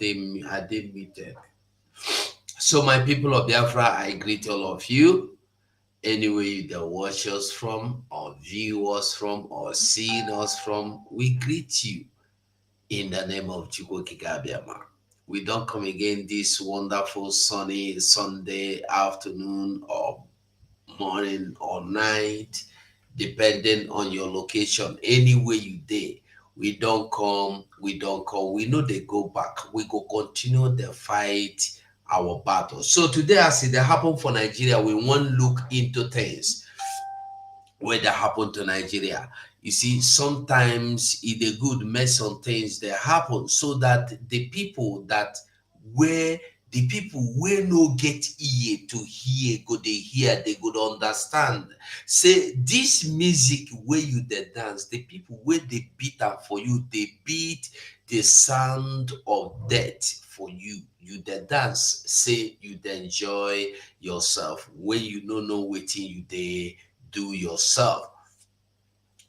they muted. So my people of Biafra, I greet all of you. Anywhere you watch us from, or view us from, or seeing us from, we greet you in the name of Chukwokikabiama. We don't come again this wonderful sunny Sunday afternoon or morning or night, depending on your location. Anywhere you day, we don't come, we don't come. We know they go back. We go continue the fight, our battle. So today, as it happen for Nigeria, we want look into things where that happen to Nigeria. You see, sometimes it a good mess on things that happen so that the people that where the people where no get ear to hear, go they hear, they go understand. Say this music where you the dance, the people where they beat up for you, they beat the sound of death for you. You the dance, say you the enjoy yourself. When you don't know waiting you they do yourself.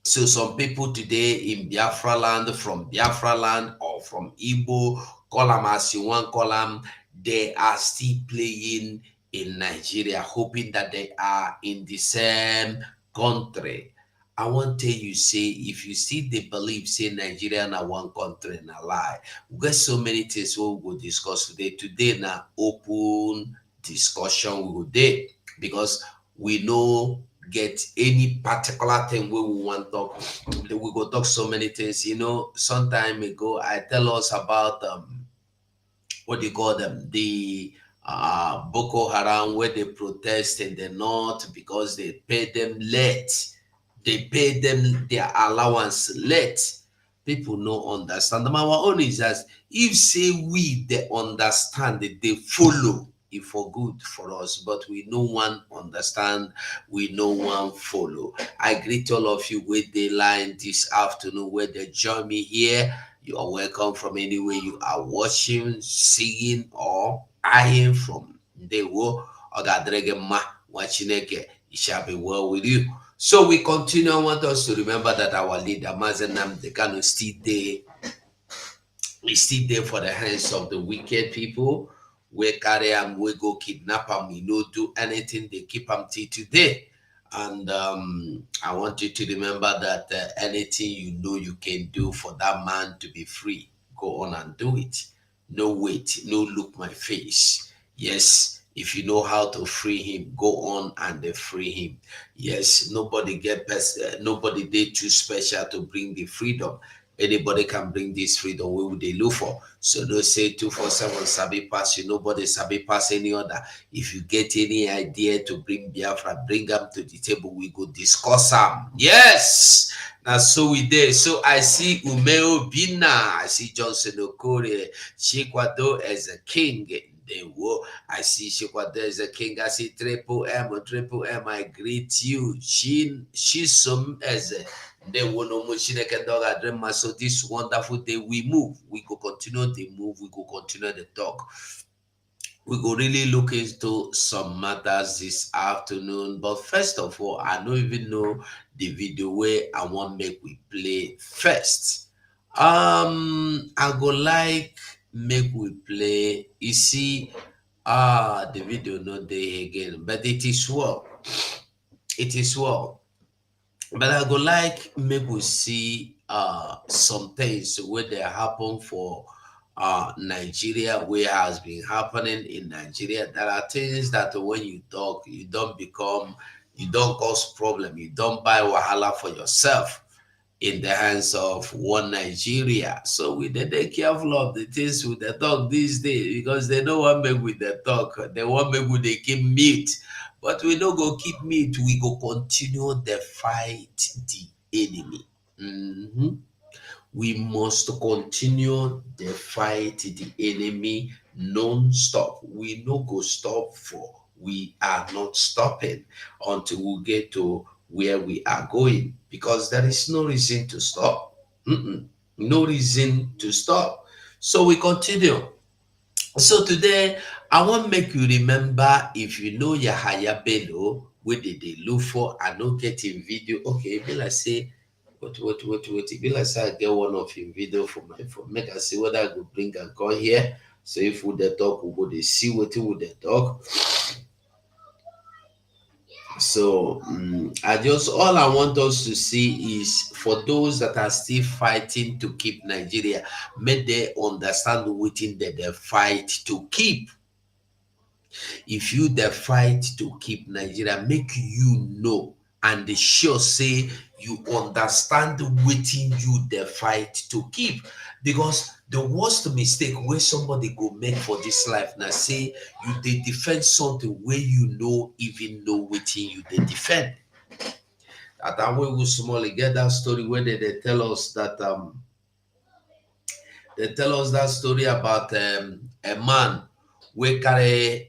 So some people today in Biafra land, from Biafra land or from Igbo, call them as you want, call them, they are still playing in Nigeria, hoping that they are in the same country. I want to tell you, say, if you see the belief, say Nigeria na one country and a lie. We got so many things we will discuss today. Today na open discussion we will do because we know get any particular thing where we want to talk. We go talk so many things. You know, some time ago I tell us about what do you call them? The Boko Haram, where they protest in the north because they pay them late. They pay them their allowance late. People no understand. Our own is that if say we they understand it, they follow it for good for us, but we no one understand, we no one follow. I greet all of you with the line this afternoon where they join me here. You are welcome from anywhere you are watching, seeing, or eyeing from. They will Ogadregema Wachineke. It shall be well with you. So we continue. I want us to remember that our leader, Mazenam Dekano, still there. He's still there for the hands of the wicked people. We carry him, we go kidnap him, we no do anything, they keep him till today. And I want you to remember that anything you know you can do for that man to be free, go on and do it. No wait, no look my face. Yes, if you know how to free him, go on and free him. Yes, nobody nobody did too special to bring the freedom. Anybody can bring this freedom. What would they look for? So don't say 247 Sabi pass you. Nobody Sabi pass any other. If you get any idea to bring Biafra, bring them to the table. We go discuss them. Yes. Now so we did. So I see Umeo Bina. I see Johnson Okore. Chikwado as a king. I see Shikwado as a king. I see Triple M. I greet you. Shisum as a so this wonderful day we move. We go continue the move. We go continue the talk. We go really look into some matters this afternoon. But first of all, I don't even know the video where I want make we play first. I go like make we play. You see, the video not there again, but it is well. It is well. But I go like make we see some things where they happen for Nigeria, where has been happening in Nigeria. There are things that when you talk, you don't cause problem, you don't buy wahala for yourself in the hands of one Nigeria. So we they take careful of the things with the talk these days because they don't want me with the talk. They want me with they keep mute. But we don't go keep mute. We go continue the fight the enemy. Mhm. We must continue the fight the enemy non-stop. We no go stop for. We are not stopping until we get to where we are going because there is no reason to stop. No reason to stop. So we continue. So today, I want to make you remember if you know Yahaya Bello, where did they look for? I don't get in video. Okay, be like say What? It be like say I get one of him video for my phone. Make I see whether I go bring and come here. So if we the talk, we go they see what we the talk. So I just all I want us to see is for those that are still fighting to keep Nigeria, make they understand waiting that they fight to keep. If you the fight to keep Nigeria, make you know and they sure say you understand waiting you the fight to keep. Because the worst mistake where somebody go make for this life now say you they defend something where you know even know waiting you they defend. At that way we small get that story where they tell us that they tell us that story about a man we carry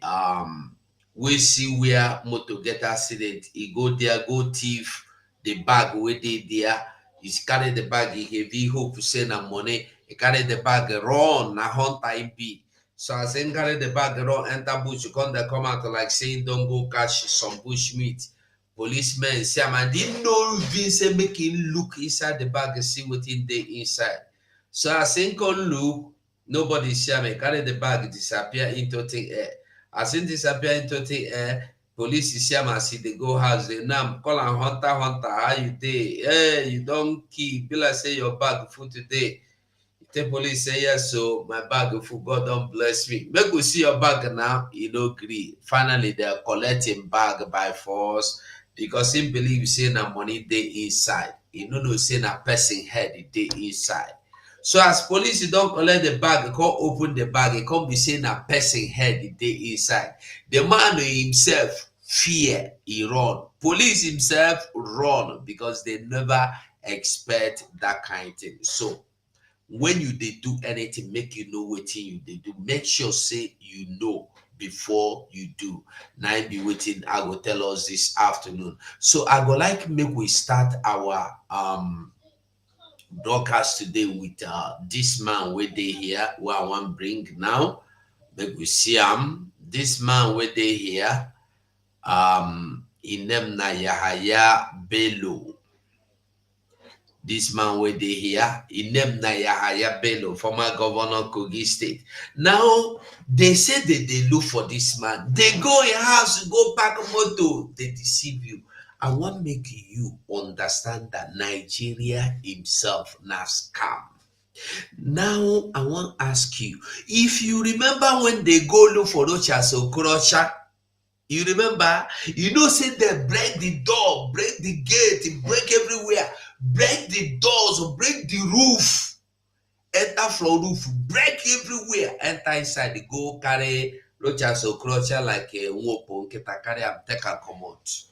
we see where motor get accident. He go there, go thief the bag where they there. He carry the bag, he heavy hope say na money. He carry the bag run na hunter him be. So as he carry the bag run enter bush, come out like saying don't go catch some bush meat. Policemen say man didn't know even say make him look inside the bag and see what in the inside. So as him come look, nobody see him. He carry the bag disappear into thin air. As him disappear into thin air, police see him as he dey go house. They now call am hunter, how you dey? Hey, you don kill. Be like say your bag full today. The police say yes, so my bag full. God don bless me. Make we see your bag now. He no gree. Finally, they are collecting bag by force because he believe say na money dey inside. He no know say na person head dey inside. So as police don collect the bag, come open the bag, e come be say na person head dey inside. The man himself fear, he run. Police himself run because they never expect that kind of thing. So when you dey do anything, make you know wetin you dey do. Make sure say you know before you do. Na be wetin I go tell us this afternoon. So I go like make we start our broadcast today with this man wey dey here wey I wan bring now. Make we see am. This man wey dey here, him name na Yahaya Bello. This man wey dey here, him name na Yahaya Bello, former governor Kogi State. Now they say they look for this man. They go in house, go park motor, they deceive you. I want make you understand that Nigeria himself na scam. Now I want ask you, if you remember when they go look for Rochas Okorocha, you remember, you know, say they break the door, break the gate, break everywhere, break the doors, break the roof, enter from roof, break everywhere, enter inside, they go carry Rochas Okorocha like a wopo, carry am take am comot.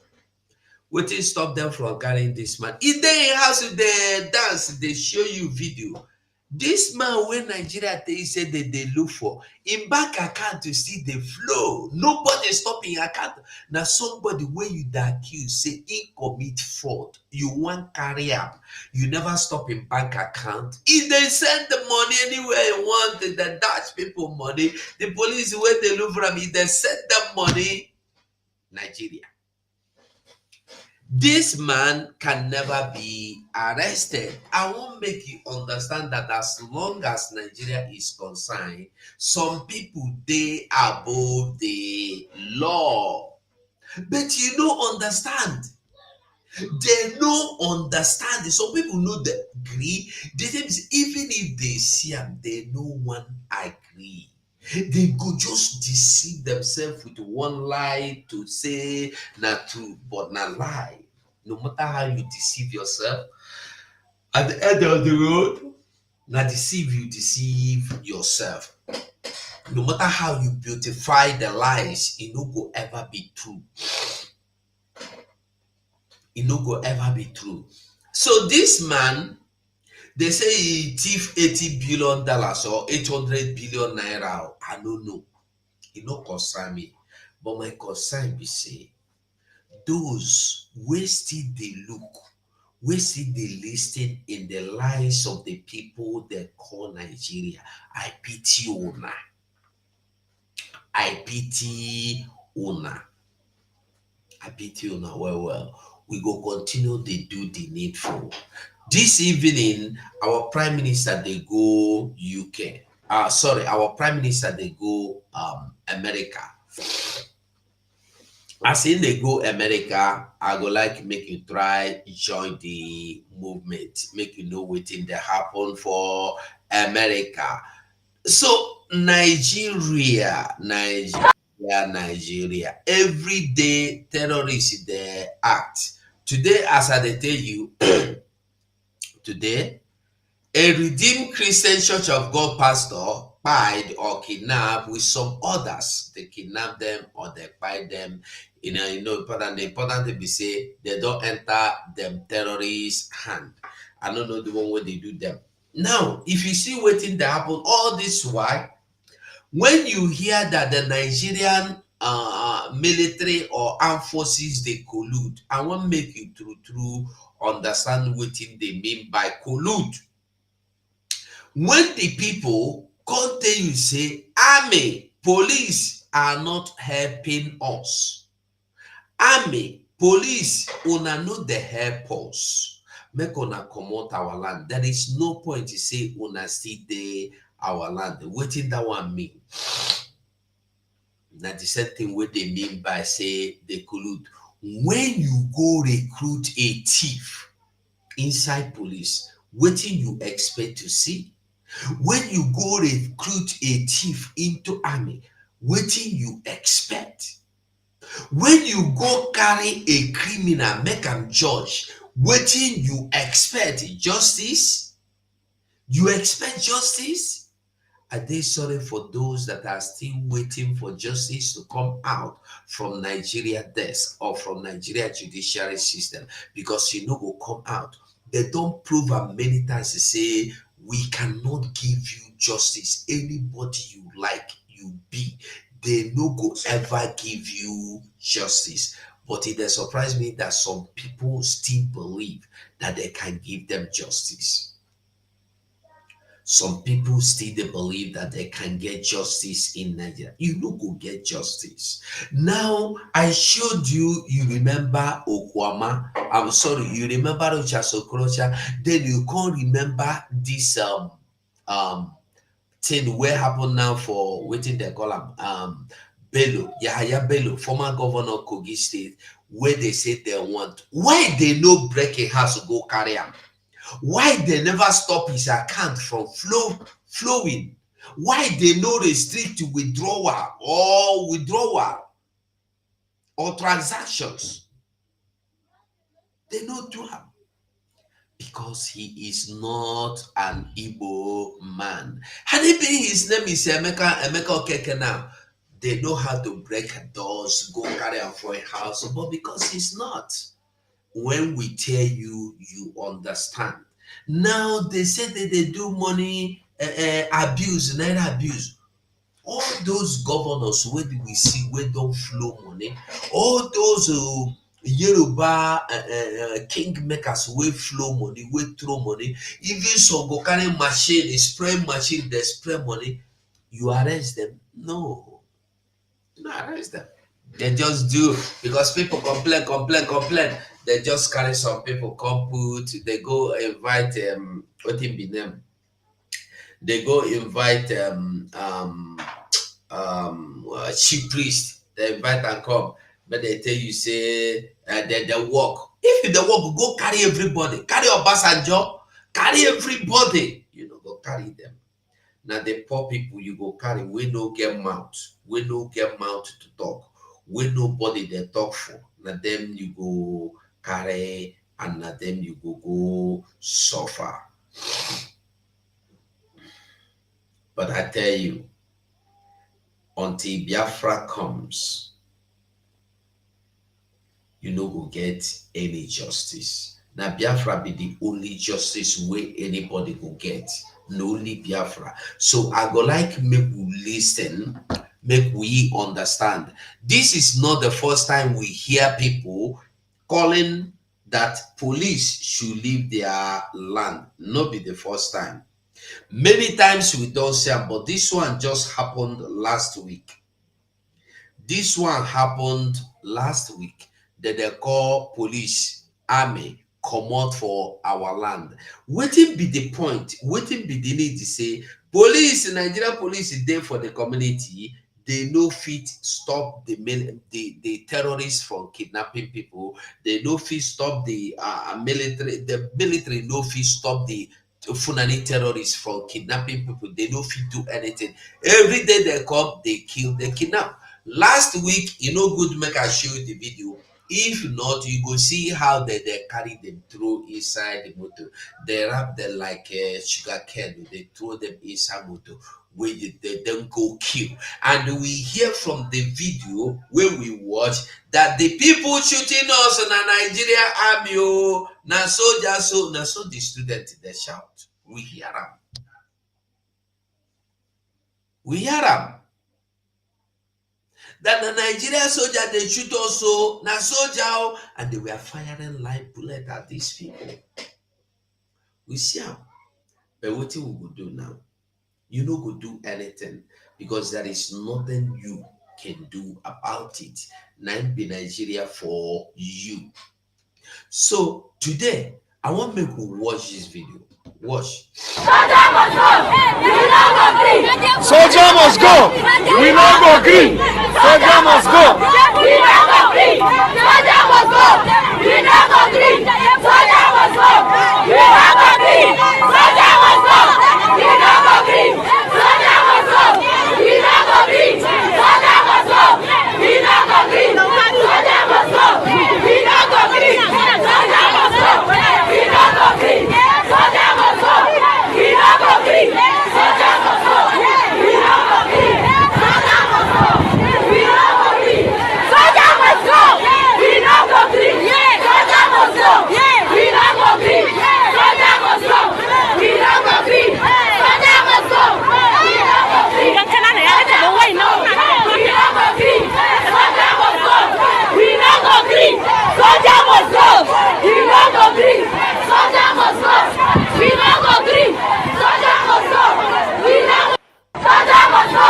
Wetin stop them from carrying this man? If they house they dance, they show you video. This man wey Nigeria tell you say they look for, in bank account to see the flow. Nobody stop in account. Now somebody wey you dey accuse say he commit fraud, you wan carry am, you never stop in bank account. If they send the money anywhere you want, they dash people money. The police wey they look for am, if they send them money, Nigeria. This man can never be arrested. I won't make you understand that as long as Nigeria is concerned, some people they above the law. But you don't understand. They don't understand. Some people know the agree. They even if they see them, they no one agree. They could just deceive themselves with one lie to say not true, but not lie. No matter how you deceive yourself, at the end of the road, not deceive you, deceive yourself. No matter how you beautify the lies, it no go ever be true. It no go ever be true. So this man, they say he thief $80 billion or 800 billion naira. I don't know. It no concern me. But my concern be say, those wey still dey look, wey still dey lis ten in the lives of the people they call Nigeria, I pity una. I pity una. I pity una well. We go continue to do the needful. This evening, our prime minister they go UK. Sorry, our prime minister they go America. As in they go America, I go like make you try join the movement, make you know wetin dey happen for America. So Nigeria, every day terrorists dey act. Today, as I dey tell you, today a redeemed Christian Church of God pastor spied or kidnapped with some others. They kidnap them or they buy them. Important. The important thing be say they don't enter them terrorist hand. I don't know the one where they do them. Now, if you see waiting to happen, all this why when you hear that the Nigerian military or armed forces they collude, I want make you true understand what they mean by collude. When the people come tell you say army, police are not helping us. Army, police, una no dey help us. Make una comot our land. There is no point to say una still dey our land. Wetin that one mean? Na the same thing wey they mean by say they collude. When you go recruit a thief inside police, wetin you expect to see? When you go recruit a thief into army, wetin you expect? When you go carry a criminal make am judge, wetin you expect? Justice? You expect justice? I dey sorry for those that are still waiting for justice to come out from Nigeria desk or from Nigeria judiciary system, because you know go come out. They don't prove am many times to say we cannot give you justice. Anybody you like, you be. They no go ever give you justice. But it has surprised me that some people still believe that they can give them justice. Some people still they believe that they can get justice in Nigeria. You no go get justice. Now I showed you. You remember Okuama? I'm sorry. You remember Okorocha? Then you can't remember this thing where happen now for waiting they call him Bello, Yahaya Bello, former governor of Kogi State, where they say they want. Why they no break a house to go carry him? Why they never stop his account from flowing? Why they no restrict withdrawal or transactions? They no do am because he is not an Igbo man. Had it been his name is Emeka Okeke now, they know how to break doors, go carry am for a house, but because he's not. When we tell you, you understand. Now they say that they do money abuse, naira abuse. All those governors where we see where don't flow money, all those Yoruba king makers where flow money, where throw money, even some go carry machine, they spray machine, they spray money. You arrest them? No, you not arrest them. They just do because people complain. They just carry some people come put. They go invite what him be name. They go invite chief priest. They invite and come, but they tell you say they work. If they work, go carry everybody. Carry Obasanjo. Carry everybody. You know, go carry them. Now the poor people you go carry, we no get mouth, we no get mouth to talk, we nobody they talk for. Now them you go carry and now them you go suffer. But I tell you, until Biafra comes, you no go get any justice. Now Biafra be the only justice way anybody go get. No only Biafra. So I go like make we listen, make we understand. This is not the first time we hear people calling that police should leave their land. Not be the first time. Many times we don't say, but this one just happened last week. This one happened last week that they call police, army, come out for our land. Waiting be the point, waiting be the need to say police, Nigerian police is there for the community. They no fit stop the terrorists from kidnapping people. They no fit stop the military. The military no fit stop the Funani terrorists from kidnapping people. They no fit do anything. Every day they come, they kill, they kidnap. Last week, good make I show you the video. If not, you go see how they carry them through inside the motor. They wrap them like sugar cane. They throw them inside motor where they then go kill. And we hear from the video where we watch that the people shooting us in a Nigeria army, oh, na soldiers, so the students they shout. We hear them. We hear them. That the Nigerian soldier they shoot also na soldier, and they were firing live bullet at these people. We see them. But what we will do now? You no go do anything because there is nothing you can do about it. Nine be Nigeria for you. So today I want make we watch this video. Watch. Soldier must go. We no go green. Soldier must go. We no go green. Soldier must go. We no go green. Soldier must go. We no go green. Soldier must go. We no go green. Soldier must go. We no go green. Soldier must go. We no go green. Soldier must go. We no go green. Soldier must go. We no go green. Soldier must go. We no go green. Soldier must go. We no go green. Soldier must go. We no go green. Soldier must go. We no go green. Soldier must go. We no go green. Soldier must go. We no go green. Soldier must go. We no go green. Soldier must go. We no go green. We no go green. Soldier must go. We no go green. Soldier must go. We no go green. Soldier must go. We no go green. Soldier must go. We no go. Soldier must go.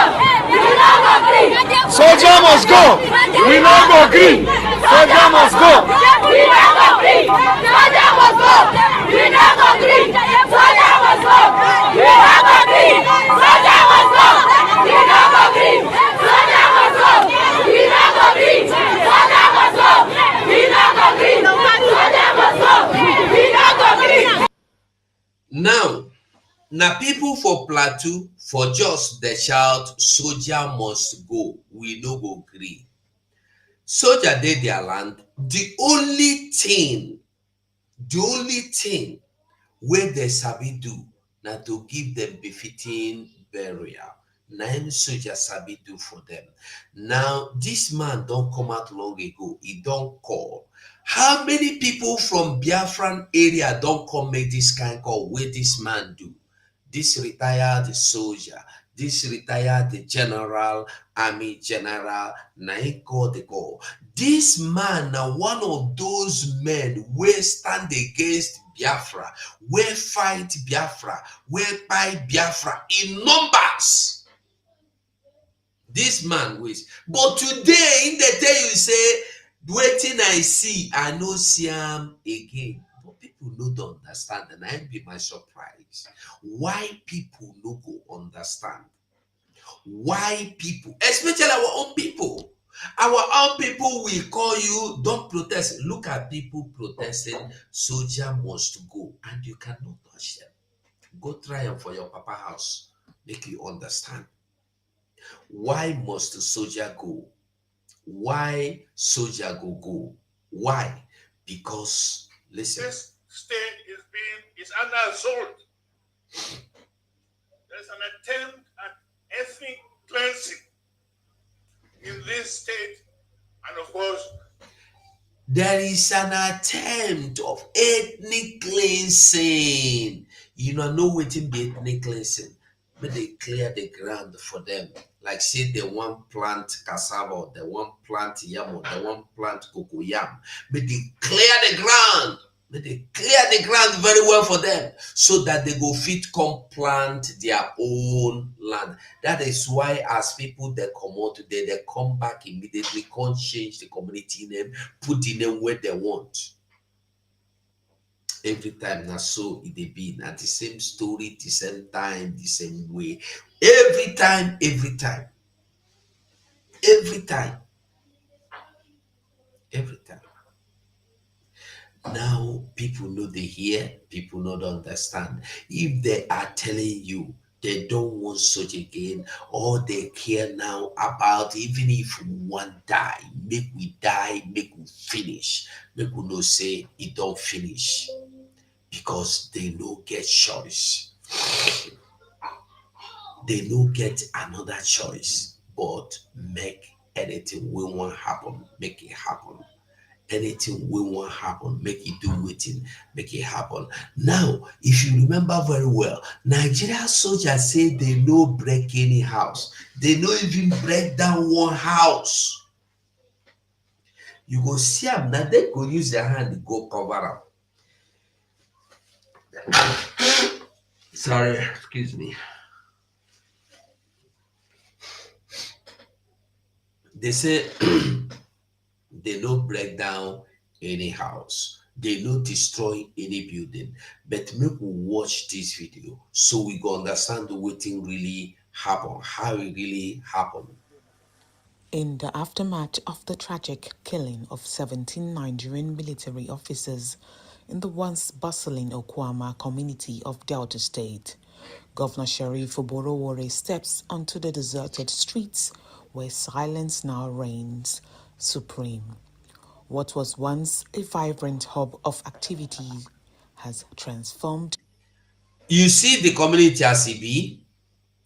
We no go green. Soldier must go. We no go green. Soldier must go. We no go green. Soldier must go. We no go green. Soldier must go. We no go green. Soldier must go. We no go green. Soldier must go. We no go green. Soldier must go. We no go green. Soldier must go. We no go green. Now people for Plateau, for just the shout, soldier must go. We no go green. Soldier dey their land. The only thing where they sabi do na to give them befitting burial. Na him soldier sabi do for them. Now this man don't come out long ago. He don't call. How many people from Biafran area don't come make this kind of call where this man do? This retired soldier, this retired general, army general, na he call the call. This man now one of those men where stand against Biafra, where fight Biafra, where buy Biafra in numbers. This man ways. But today in the day you say, waiting I see, I no see him again. But people no don't understand, and I be my surprise. Why people no go understand? Why people, especially our own people, will call you, don't protest. Look at people protesting, soldier must go, and you cannot touch them. Go try them for your papa house, make you understand. Why must the soldier go? Why soldier go? Why? Because listen. This state is under assault. There's an attempt at ethnic cleansing in this state, and of course, there is an attempt of ethnic cleansing. You know what it be ethnic cleansing? But they clear the ground for them. Like say they want plant cassava, they want plant yam, they want plant cocoyam. But they clear the ground. But they clear the ground very well for them so that they go fit come plant their own land. That is why as people they come out today, they come back immediately, can't change the community name, put the name where they want. Every time na so it dey be, na the same story, the same time, the same way. Every time, every time, every time, every time. Now people know they hear, people not understand. If they are telling you they don't want such again, or they care now about even if we want die, make we die, make we finish, make we no say it don't finish because they no get choice. They no get another choice but make anything we want happen, make it happen. Anything we want happen, make it do waiting, make it happen. Now, if you remember very well, Nigeria soldiers say they no break any house. They no even break down one house. You go see them, now they go use their hand to go cover up. Sorry, excuse me. They say they no break down any house, they no destroy any building, but make we watch this video so we go understand what thing really happen, how it really happened. In the aftermath of the tragic killing of 17 Nigerian military officers in the once bustling Okuama community of Delta State, Governor Sheriff Oborowore steps onto the deserted streets where silence now reigns supreme. What was once a vibrant hub of activity has transformed. You see the community as e be,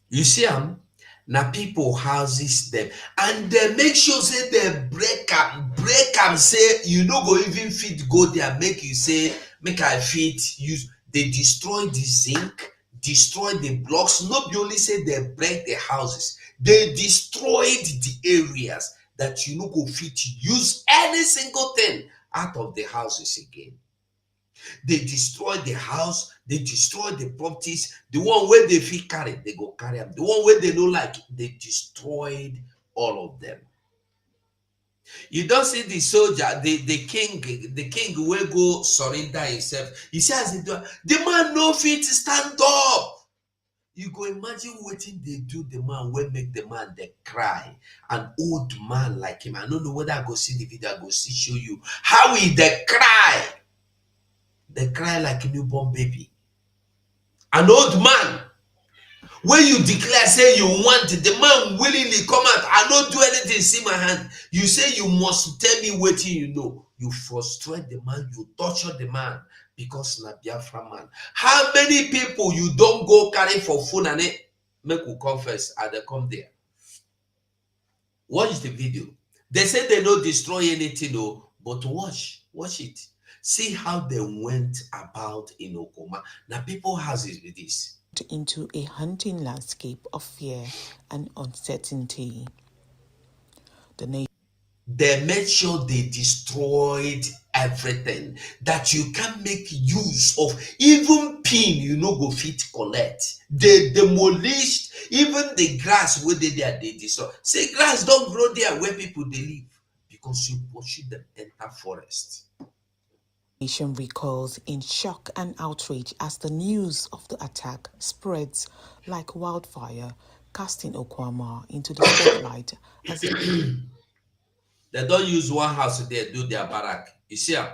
you see them. Now people houses them and they make sure say they break am say you no go even fit go there, make you say make I fit use. They destroy the zinc, destroy the blocks. Not be only say they break the houses, they destroyed the areas that you no go fit use any single thing out of the houses again. They destroy the house, they destroy the properties. The one where they feel carry, they go carry them. The one where they don't like, they destroyed all of them. You don't see the soldier, the king will go surrender himself. He says the man no fit stand up. You go imagine what they do the man will make the man they cry. An old man like him. I don't know whether I go see the video, I go see show you how he they cry. They cry like a newborn baby. An old man, when you declare, say you want it, the man willingly come out. I don't do anything, see my hand. You say you must tell me what you know. You frustrate the man, you torture the man because na Biafran man. How many people you don't go carry for phone and it make you confess and they come there? Watch the video. They say they don't destroy anything, though, but watch it. See how they went about in Okuama. Now people houses with this. Into a hunting landscape of fear and uncertainty. They made sure they destroyed everything that you can make use of. Even pin, you know, go fit collect. They demolished even the grass where they there, they destroy. Say grass don't grow there where people they live because you pursue them enter forest. Nation recalls in shock and outrage as the news of the attack spreads like wildfire, casting Okuama into the spotlight as They don't use one house there do their barrack. You see them?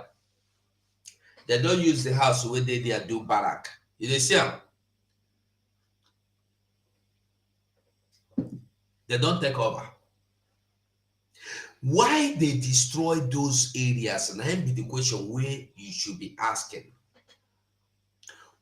They don't use the house where they there do barrack. You see them? They don't take over. Why they destroy those areas? And that be the question where you should be asking.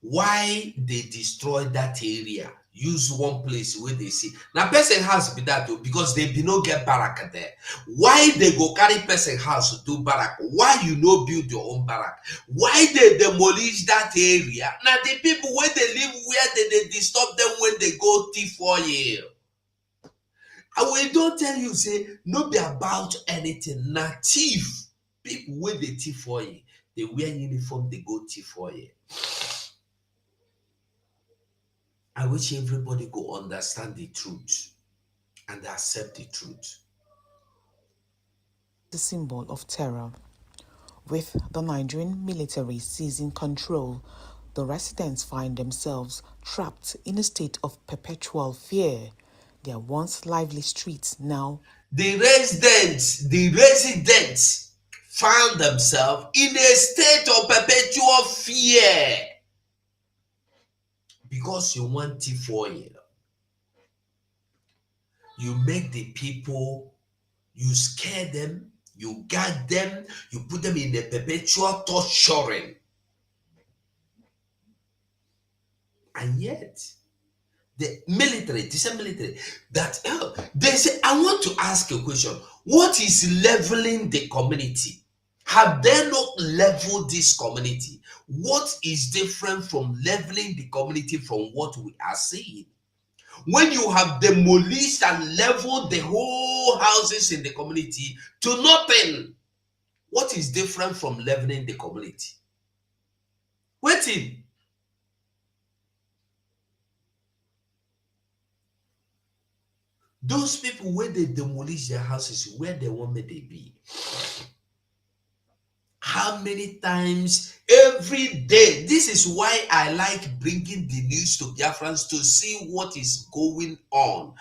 Why they destroy that area? Use one place where they see. Now person house be that though, because they be no get barrack there. Why they go carry person house to do barrack? Why you no build your own barrack? Why they demolish that area? Now the people where they live, where they disturb them when they go thief for you. And we don't tell you, say, no be about anything. Na thief. People when they thief for you, they wear uniform, they go thief for you. I wish everybody go understand the truth and accept the truth. the symbol of terror. With the Nigerian military seizing control, the residents find themselves trapped in a state of perpetual fear. Their once lively streets now. The residents found themselves in a state of perpetual fear because you want T4. You make the people, you scare them, you guard them, you put them in a perpetual torturing. And yet, the military, this is military, that they say, I want to ask a question. What is leveling the community? Have they not leveled this community? What is different from leveling the community from what we are seeing? When you have demolished and leveled the whole houses in the community to nothing, what is different from leveling the community? Waiting. Those people, when they demolish their houses, where they want me to be? How many times every day? This is why I like bringing the news to Biafrans to see what is going on.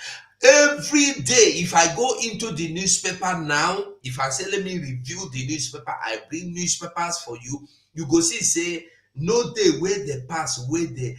Every day, if I go into the newspaper now, if I say, let me review the newspaper, I bring newspapers for you, you go see, say, no day where they pass, where the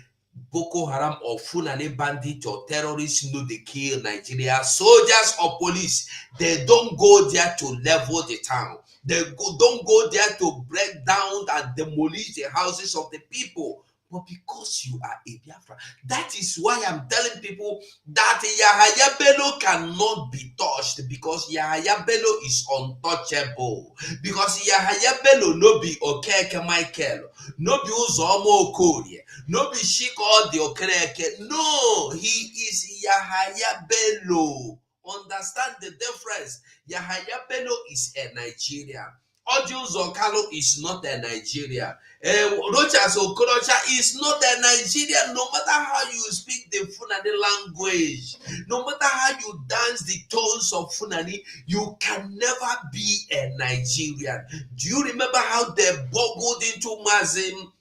Boko Haram or Fulani bandit or terrorists know they kill Nigeria, soldiers or police, they don't go there to level the town. Don't go there to break down and demolish the houses of the people. But because you are a Biafra, that is why I'm telling people that Yahaya Bello cannot be touched, because Yahaya Bello is untouchable. Because Yahaya Bello no be Okeke Michael, no be Uzomo Okorie, no be Shiko the Okereke. No, he is Yahaya Bello. Understand the difference. Yahaya Bello is a Nigerian. Odius Okalo is not a Nigerian. Rochas Okorocha is not a Nigerian. No matter how you speak the Fulani language, no matter how you dance the tones of Fulani, you can never be a Nigerian. Do you remember how they boggled into Mazin?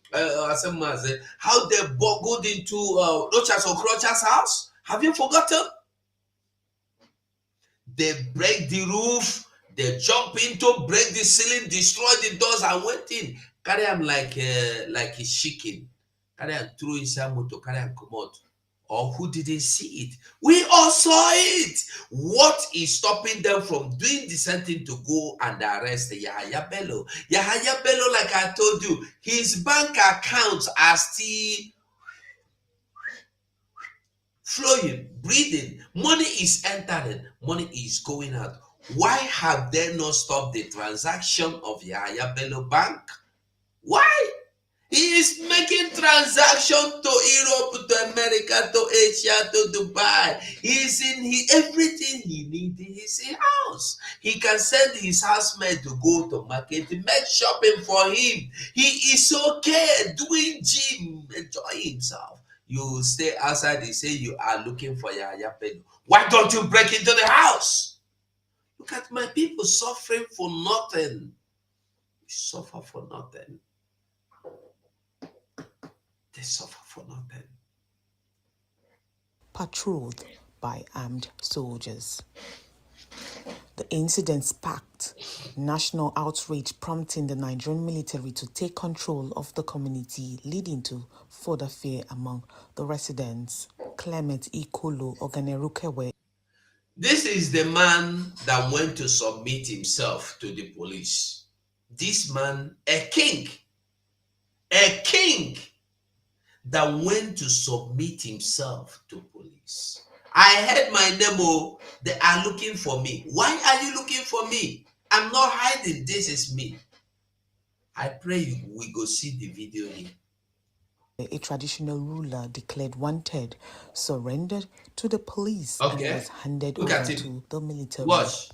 How they boggled into Rochas Okorocha's house? Have you forgotten? They break the roof, they jump into, break the ceiling, destroy the doors, and went in. Carry him like a chicken. Carry him through inside motor, carry him come out. Or who didn't see it? We all saw it. What is stopping them from doing the same thing to go and arrest Yahaya Bello? Yahaya Bello, like I told you, his bank accounts are still flowing, breathing. Money is entering, money is going out. Why have they not stopped the transaction of Yahaya Bello Bank? Why? He is making transactions to Europe, to America, to Asia, to Dubai. He's in everything he needs in his house. He can send his housemate to go to market, to make shopping for him. He is okay doing gym, enjoy himself. You stay outside, they say you are looking for Yahaya Bello. Why don't you break into the house? Look at my people suffering for nothing. We suffer for nothing. They suffer for nothing. Patrolled by armed soldiers. The incident sparked national outrage, prompting the Nigerian military to take control of the community, leading to further fear among the residents. Clement Ikolo Oganerukewe. This is the man that went to submit himself to the police. This man, a king that went to submit himself to police. I heard my name, they are looking for me. Why are you looking for me? I'm not hiding, this is me. I pray we go see the video here. A traditional ruler declared wanted, surrendered to the police, and was handed over to the military. Watch.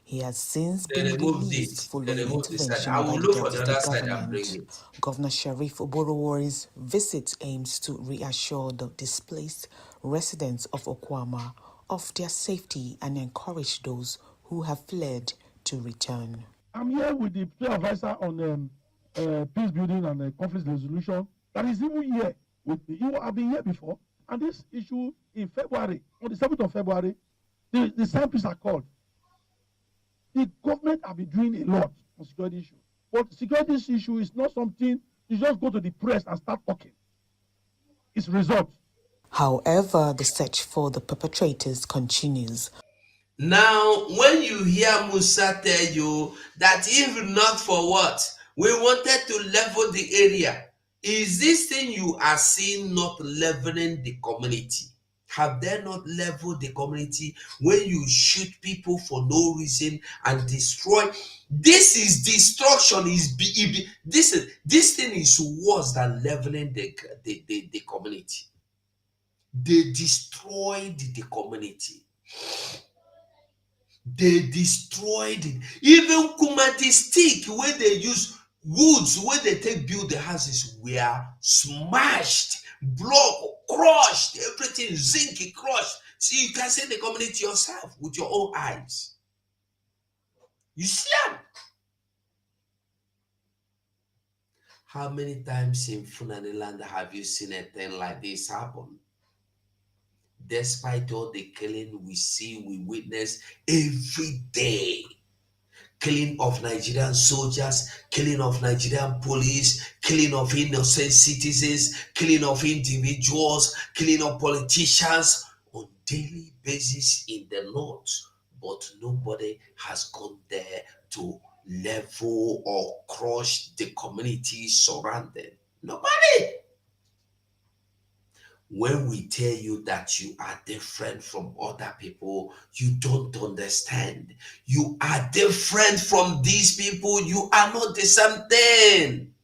He has since been released following intervention by the Delta State government. Governor Sheriff Oborowori's visit aims to reassure the displaced residents of Okuama of their safety and encourage those who have fled to return. I'm here with the state advisor on peace building and conflict resolution. That is even here with me. You have been here before, and this issue in February, on the 7th of February, the samples are called. The government have been doing a lot on security issue, but security issue is not something you just go to the press and start talking. It's results. However, the search for the perpetrators continues. Now, when you hear Musa tell you that if not for what, we wanted to level the area, is this thing you are seeing not leveling the community? Have they not leveled the community when you shoot people for no reason and destroy? This is destruction. This thing is worse than leveling the community. They destroyed the community. They destroyed it. Even Kumati stick where they use woods where they take build the houses were smashed, block, crushed, everything zinc crushed. See, you can see the community yourself with your own eyes. You see them. How many times in Funani land have you seen a thing like this happen? Despite all the killing we see, we witness every day. Killing of Nigerian soldiers, killing of Nigerian police, killing of innocent citizens, killing of individuals, killing of politicians on daily basis in the north. But nobody has gone there to level or crush the community surrounding. Nobody. When we tell you that you are different from other people, you don't understand. You are different from these people. You are not the same thing.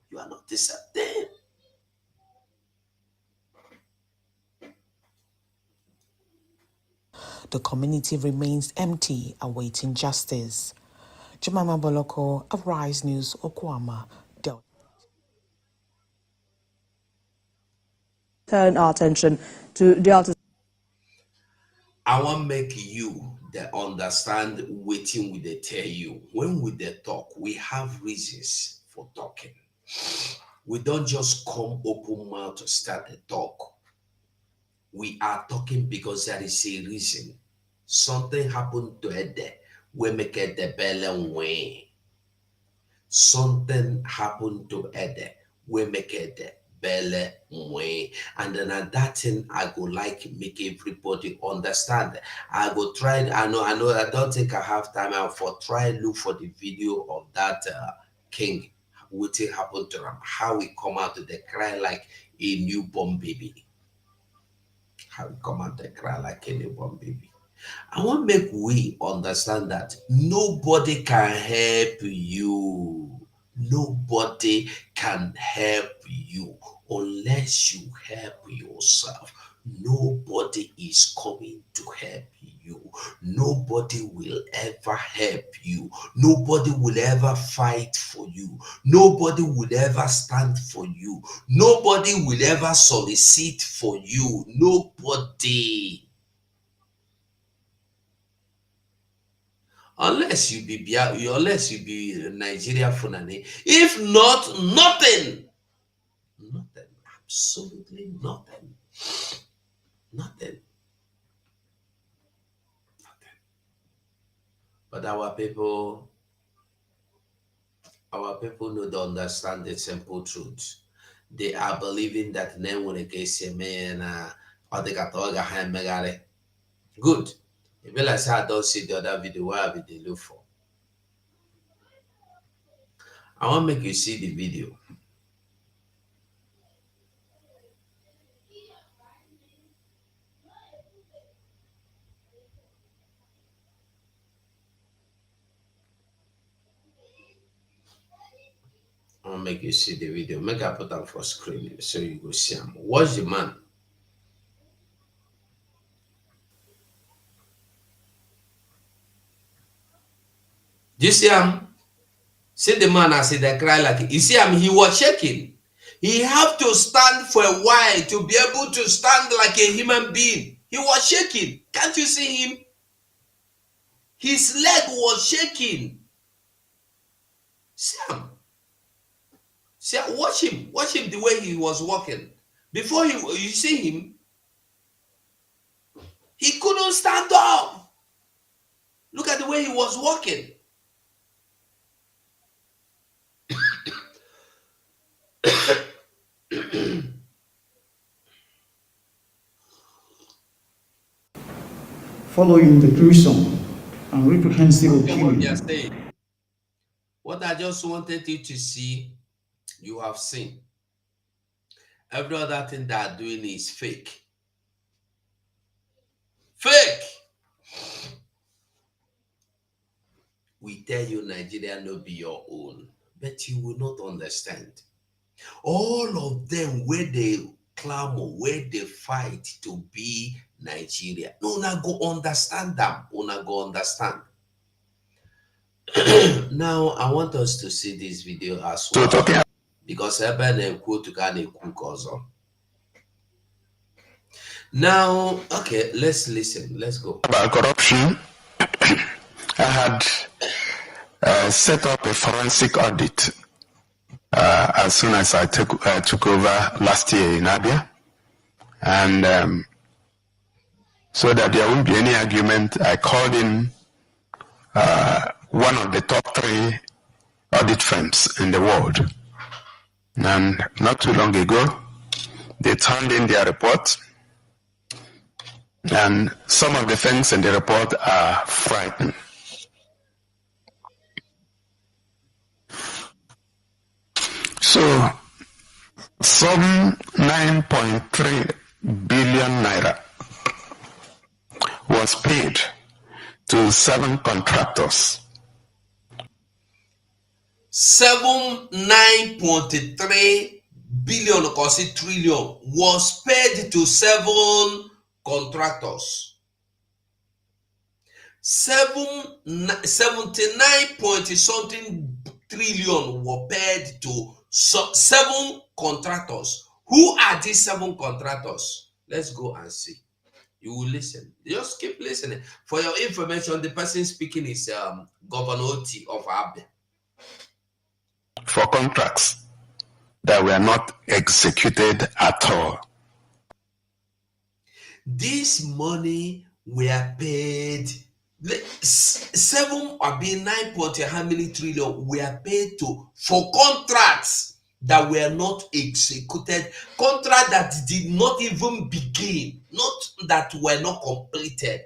You are not the same thing. The community remains empty, awaiting justice. Jemima Boloko of Rise News, Okuama, Delta. Turn our attention to Delta. I want to make you the understand waiting with the tell you. When we the talk, we have reasons for talking. We don't just come open mouth to start the talk. We are talking because there is a reason. Something happened to Ede. We make it the belly way. Something happened to Ede. We make it the belly way. And then at that thing, I go like make everybody understand. I go try. I know. I don't think I have time. I'll for try look for the video of that king. What happened to him? How he come out to the cry like a newborn baby. How he come out to cry like a newborn baby. I want to make we understand that nobody can help you. Nobody can help you unless you help yourself. Nobody is coming to help you. Nobody will ever help you. Nobody will ever fight for you. Nobody will ever stand for you. Nobody will ever solicit for you. Nobody. Unless you be Nigeria Funani. If not, nothing. Nothing. Absolutely nothing. Nothing. Nothing. But our people know to understand the simple truth. They are believing that name when it gets a man or they got all the good. If you like say I don't see the other video, where I be they look for. I want to make you see the video. I want to make you see the video. Make I put them for screen so you go see him. Watch the man. Do you see him? See the man as he cry like you see him, he was shaking. He have to stand for a while to be able to stand like a human being. He was shaking. Can't you see him? His leg was shaking. Sam, watch him the way he was walking. Before you see him, he couldn't stand up. Look at the way he was walking. Following the gruesome and reprehensible killing. What I just wanted you to see, you have seen. Every other thing they are doing is fake. Fake! We tell you Nigeria no be your own, but you will not understand. All of them where they clamor, where they fight to be Nigeria. No, una go understand them. Una go understand. Now, I want us to see this video as well. Because now, okay, let's listen. Let's go. About corruption, I had set up a forensic audit as soon as I took over last year in Abia. And so that there won't be any argument, I called in one of the top 3 audit firms in the world. And not too long ago, they turned in their report. And some of the things in the report are frightening. So, some 9.3 billion naira was paid to 7 contractors. 9.3 billion or trillion was paid to 7 contractors. 79 point something trillion were paid to 7 contractors. Who are these 7 contractors? Let's go and see. You will listen. Just keep listening. For your information, the person speaking is Governor Oti of Abia. For contracts that were not executed at all. This money were paid. 7 or being 9 point how many trillion were paid to for contracts that were not executed, contracts that did not even begin, not that were not completed,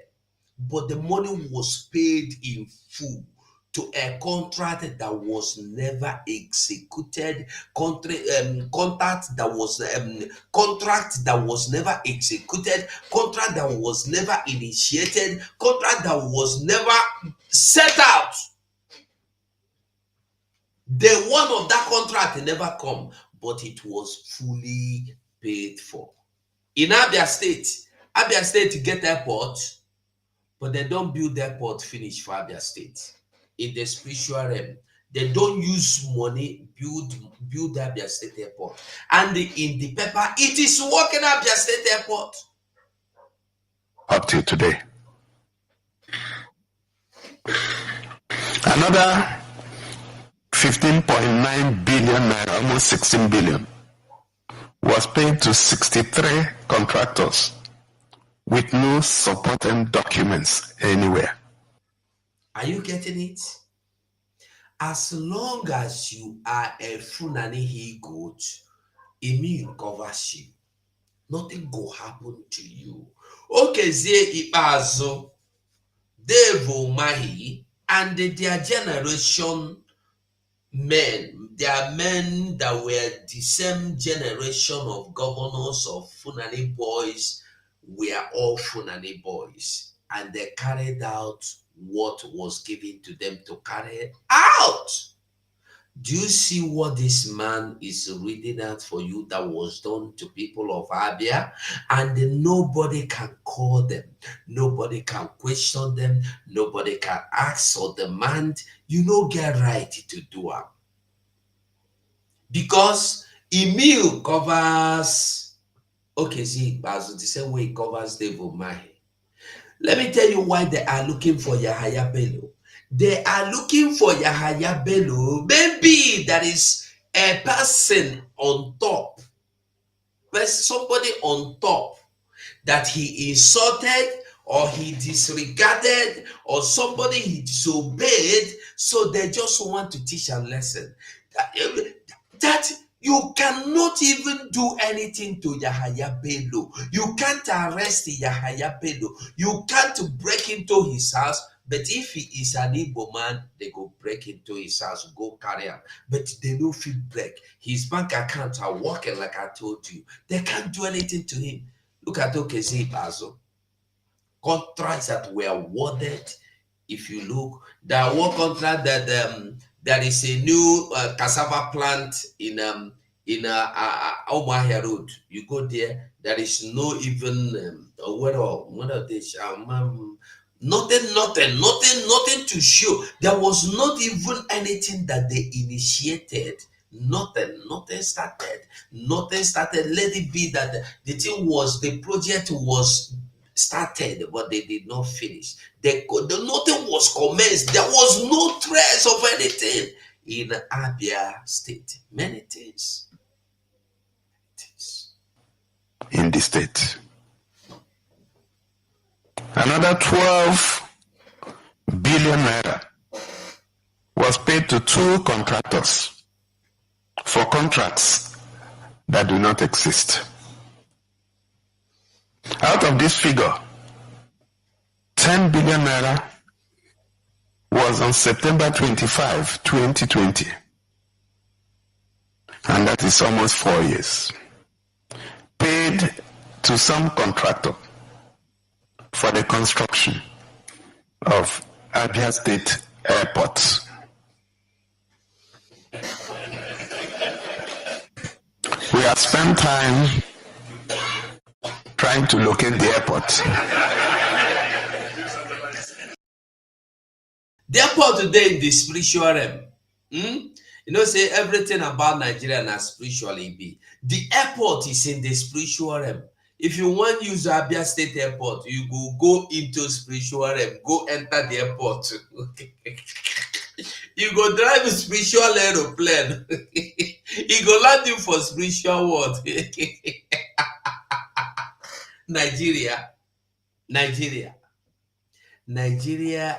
but the money was paid in full to a contract that was never executed, contract that was never executed, contract that was never initiated, contract that was never set out. The one of that contract never come, but it was fully paid for. In Abia State get airport, but they don't build airport finish for Abia State. In the spiritual realm, they don't use money build Abia State Airport. And in the paper, it is working Abia State Airport. Up to today. Another 15.9 billion naira, almost 16 billion, was paid to 63 contractors with no supporting documents anywhere. Are you getting it? As long as you are a Funani he goat, it means covers you. Nothing go happen to you. Okay, Ze Ipazo, Devo Mahi, and their generation men, they are men that were the same generation of governors of Funani boys, were all Funani boys, and they carried out what was given to them to carry out. Do you see what this man is reading out for you that was done to people of Abia? And nobody can call them, nobody can question them, nobody can ask or demand. You don't get right to do it. Because Emil covers, okay, see, as the same way it covers Devil Mahi. Let me tell you why they are looking for Yahaya Bello. They are looking for Yahaya Bello. Maybe there is a person on top, somebody on top that he insulted or he disregarded or somebody he disobeyed, so they just want to teach a lesson. That you cannot even do anything to Yahaya Bello. You can't arrest Yahaya Bello. You can't break into his house. But if he is an Igbo man, they go break into his house, go carry him. But they don't feel break. His bank accounts are working like I told you. They can't do anything to him. Look at Okezi Bazo. Contracts that were awarded. If you look, there are one contract that there is a new cassava plant in Omahia Road. You go there, there is no even what are they? Nothing to show. There was not even anything that they initiated. Nothing started. Let it be that the project was started, but they did not finish. Nothing was commenced. There was no trace of anything in Abia State. Many things. In the state. Another 12 billion naira was paid to 2 contractors for contracts that do not exist. Out of this figure, 10 billion naira was on September 25, 2020. And that is almost 4 years. Paid to some contractor for the construction of Abia State Airport. We have spent time trying to locate the airport. The airport today in the spiritual realm. You know, say everything about Nigeria na spiritually be. The airport is in the spiritual realm. If you want to use Abia State Airport, you go into spiritual realm, go enter the airport. You go drive a spiritual aeroplane. You go land you for spiritual world. Nigeria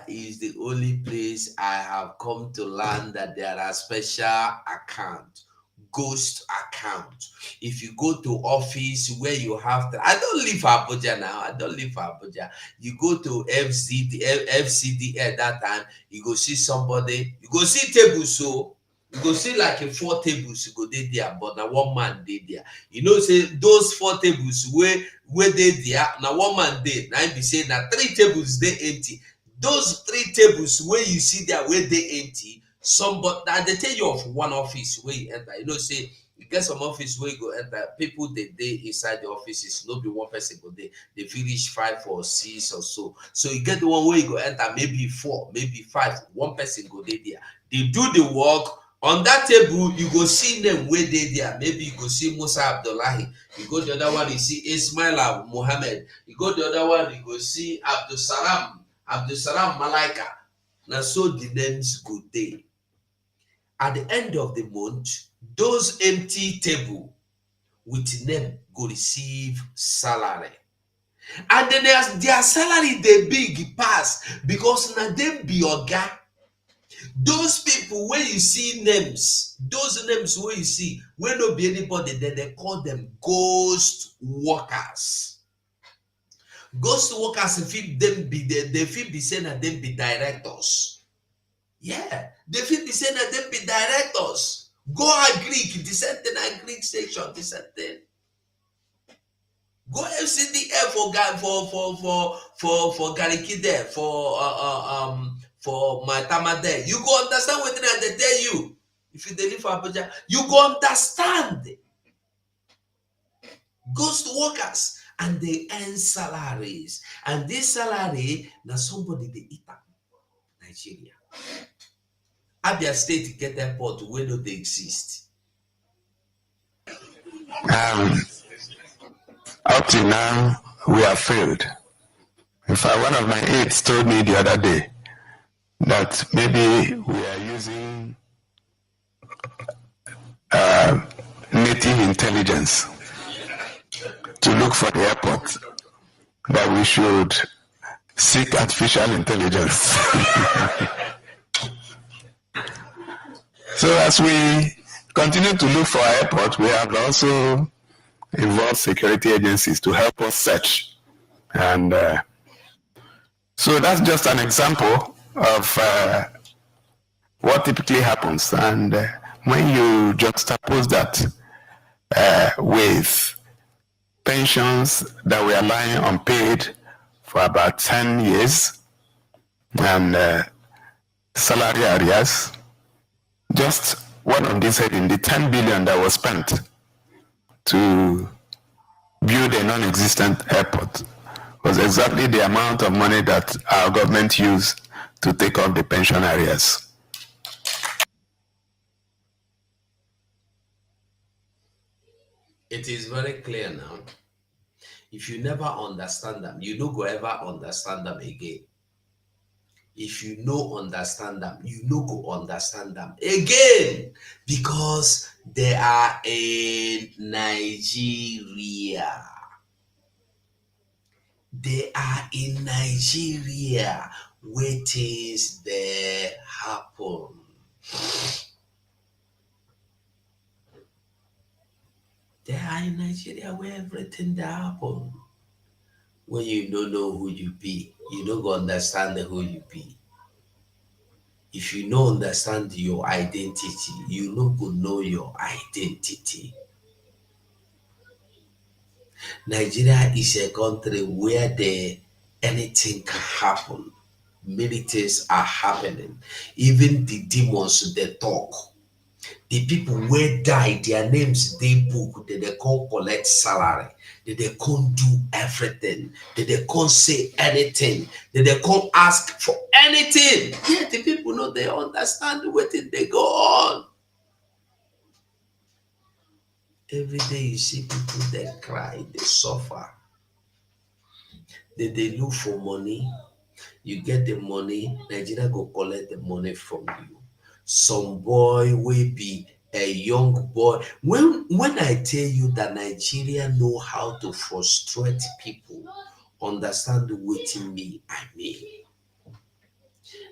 is the only place I have come to learn that there are special accounts, ghost accounts. If you go to office where you have to, I don't live Abuja now. You go to FCD at that time, you go see somebody, you go see tables, so you go see like 4 tables, you go there, but now one man did there. You know, say those 4 tables where they there, now one man did. Now be saying now 3 tables they empty. Those 3 tables where you see there where they empty, somebody now they tell you of one office where you enter. You know, say you get some office where you go enter, people they inside the offices, not be one person go there, they finish 5 or 6 or so. So you get the one where you go enter, maybe 4, maybe 5, one person go there. They do the work. On that table, you go see them where they there. Maybe you go see Musa Abdullahi. You go the other one, you see Ismail Muhammad. You go the other one, you go see Abdul Salam Malaika. Now so the names go there. At the end of the month, those empty table with name go receive salary. And then their salary they big pass because now them be oga. Those people where you see names, those names where you see, where no be anybody, then they call them ghost workers. Ghost workers, if them be they feel be saying that them be directors. Yeah, they feel be saying that them be directors. Go Greek, dissenting and Greek section, dissenting. Go FCDF for Garikide, for my Tama there. You go understand what they tell you. If you deliver Abuja, you go understand. Ghost workers, and they earn salaries. And this salary, now somebody they eat up. Nigeria. Abia State get airport where do they exist? Up to now, we have failed In fact, one of my aides told me the other day that maybe we are using native intelligence to look for the airport, that we should seek artificial intelligence. So as we continue to look for our airport, we have also involved security agencies to help us search. And so that's just an example of what typically happens. And when you juxtapose that with pensions that were lying unpaid for about 10 years and salary arrears, just one of these heading, the 10 billion that was spent to build a non-existent airport was exactly the amount of money that our government used to take off the pension arrears. It is very clear now. If you never understand them, you no go ever understand them again. If you no understand them, you no go understand them again, because they are in Nigeria. They are in Nigeria where things there happen. They are in Nigeria where everything that happen. When you don't know who you be, you don't go understand who you be. If you don't understand your identity, you no go know your identity. Nigeria is a country where anything can happen. Many things are happening. Even the demons, they talk. The people where die, their names they book, they can't collect salary, they can't do everything, they can't say anything, they can't ask for anything. Yeah, the people know they understand what they go on. Every day you see people they cry, they suffer. They look for money. You get the money, Nigeria go collect the money from you. Some boy will be a young boy. When I tell you that Nigeria know how to frustrate people, understand what me I mean.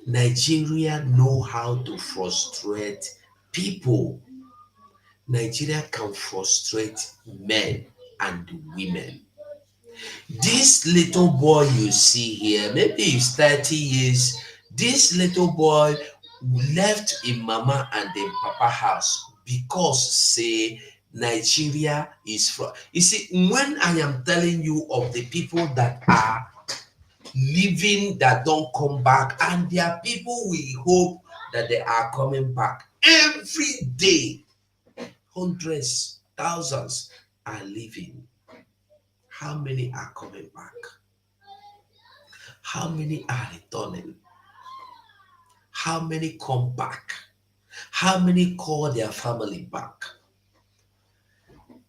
Nigeria know how to frustrate people. Nigeria can frustrate men and women. This little boy you see here, maybe he's 30 years. This little boy left in mama and in papa house because say Nigeria is from. You see, when I am telling you of the people that are living that don't come back, and there are people we hope that they are coming back every day, hundreds, thousands are leaving. How many are coming back? How many are returning? How many come back? How many call their family back?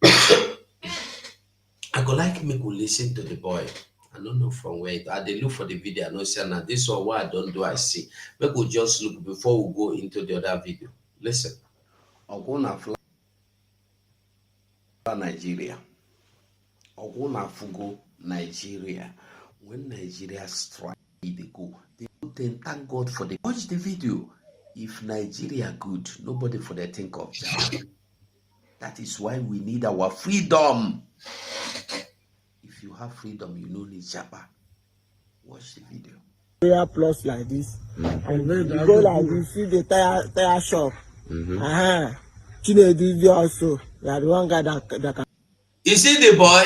I go like me go listen to the boy. I don't know from where I dey look for the video. I know say now this one what I don't do I see. We go just look before we go into the other video. Listen. Oguna fly Nigeria. Oguna fugo Nigeria. When Nigeria strike, they go. They then thank God for the watch the video. If Nigeria good, nobody for the think of that. That is why we need our freedom. If you have freedom, you don't need Jabba. Watch the video. Plus like this, and you go like you see the tire shop. Chinedu also, you are the one guy that can. You see the boy?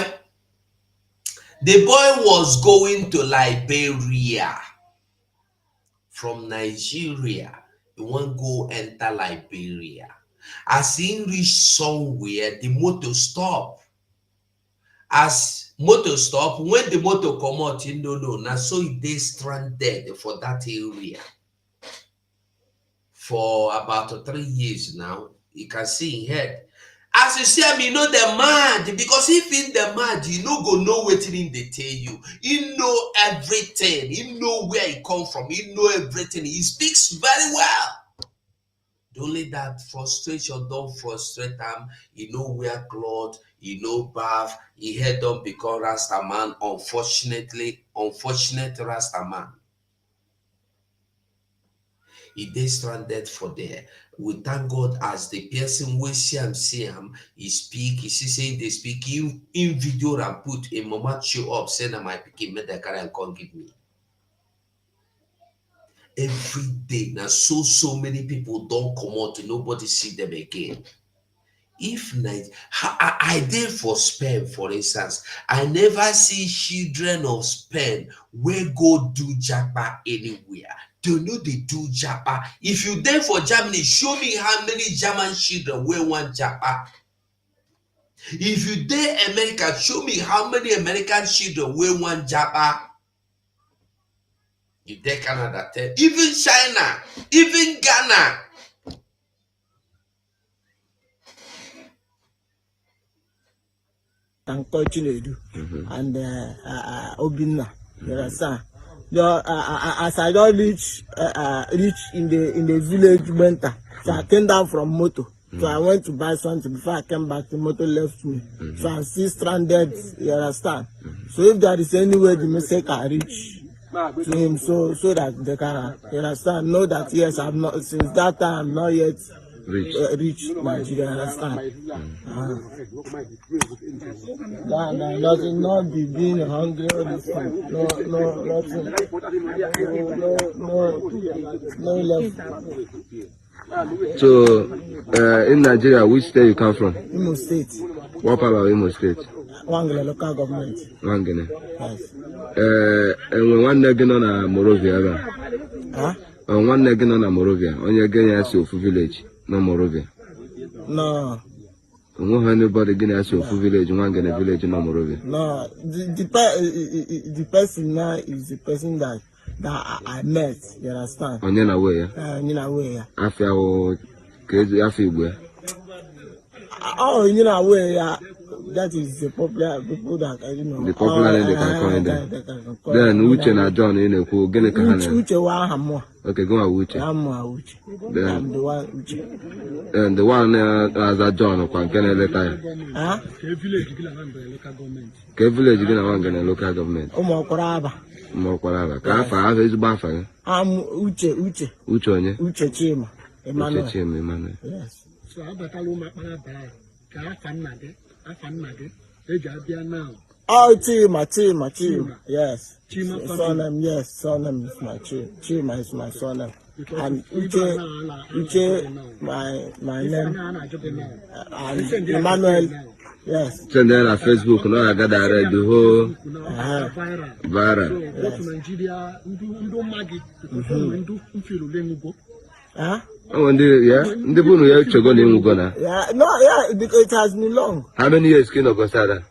The boy was going to Liberia from Nigeria. He won't go enter Liberia. As he reach somewhere, the motor stop. As motor stop, when the motor come out, you know, now so they stranded for that area for about 3 years now. You can see in head. As you see, you know the mad, because if in the mad, you no go know what in they tell you. He know everything. He know where he come from. He know everything. He speaks very well. Only that frustration don't frustrate him. He know where cloth, he know bath, he head don't become Rasta man. Unfortunate Rasta man. He dey stranded for there. We thank God as the person we see him, he speak, he see they speak in video and put a mama show up, say na my pikin make the carry and come give me. Every day, now so many people don't come out, nobody see them again. If night, I did for Spain, for instance, I never see children of Spain where go do japa anywhere. Do know they do japa? If you there for Germany, show me how many German children where want japa. If you there America, show me how many American children where want japa. You there Canada, even China, even Ghana. And continue and Obinna, you understand? As I don't reach in the village winter, so I came down from Moto. So I went to buy something before I came back. The motor left me, so I'm still stranded. You understand? So if there is any way the mistake I reach to him, so that they can, you understand, know that yes, I'm not since that time I'm not yet reach Nigeria. Understand? Nothing, not be being hungry all this time. Nothing. No left. So, in Nigeria, which state you come from? Imo State. What part of Imo State? Wangele local government. Wangele. Yes. And when one nigga on Morovia, huh? And one nigga on Morovia, on your gang as your village, no Morovia. No. And one anybody getting as your village, one getting village, no Morovia. No, the person now is the person that I met, you understand? On your way, yeah. After our crazy after oh, you know where, yeah. That is the popular people that you know. The popular they can call them. Then Uche na John in a cool gene Uche wa. Okay, go on Uche. Uche. Then the one Uche. And the one as a John can later. Huh? Village you gonna want local government. Mokoraba. Kafa is Bafa. Uche. Uche onye? Uche Chima. Emmanuel. Yes. So I better look my oh, Chima. Yes. Surname, yes. Surname is my Chima is my surname. And Uche, my name. And Emmanuel. Yes. Send them on Facebook. No, I got that read the whole viral. Huh? Oh, the bunu ya chogo ni mugona. Yeah, no, yeah, because it has been long. How many years can you go sada?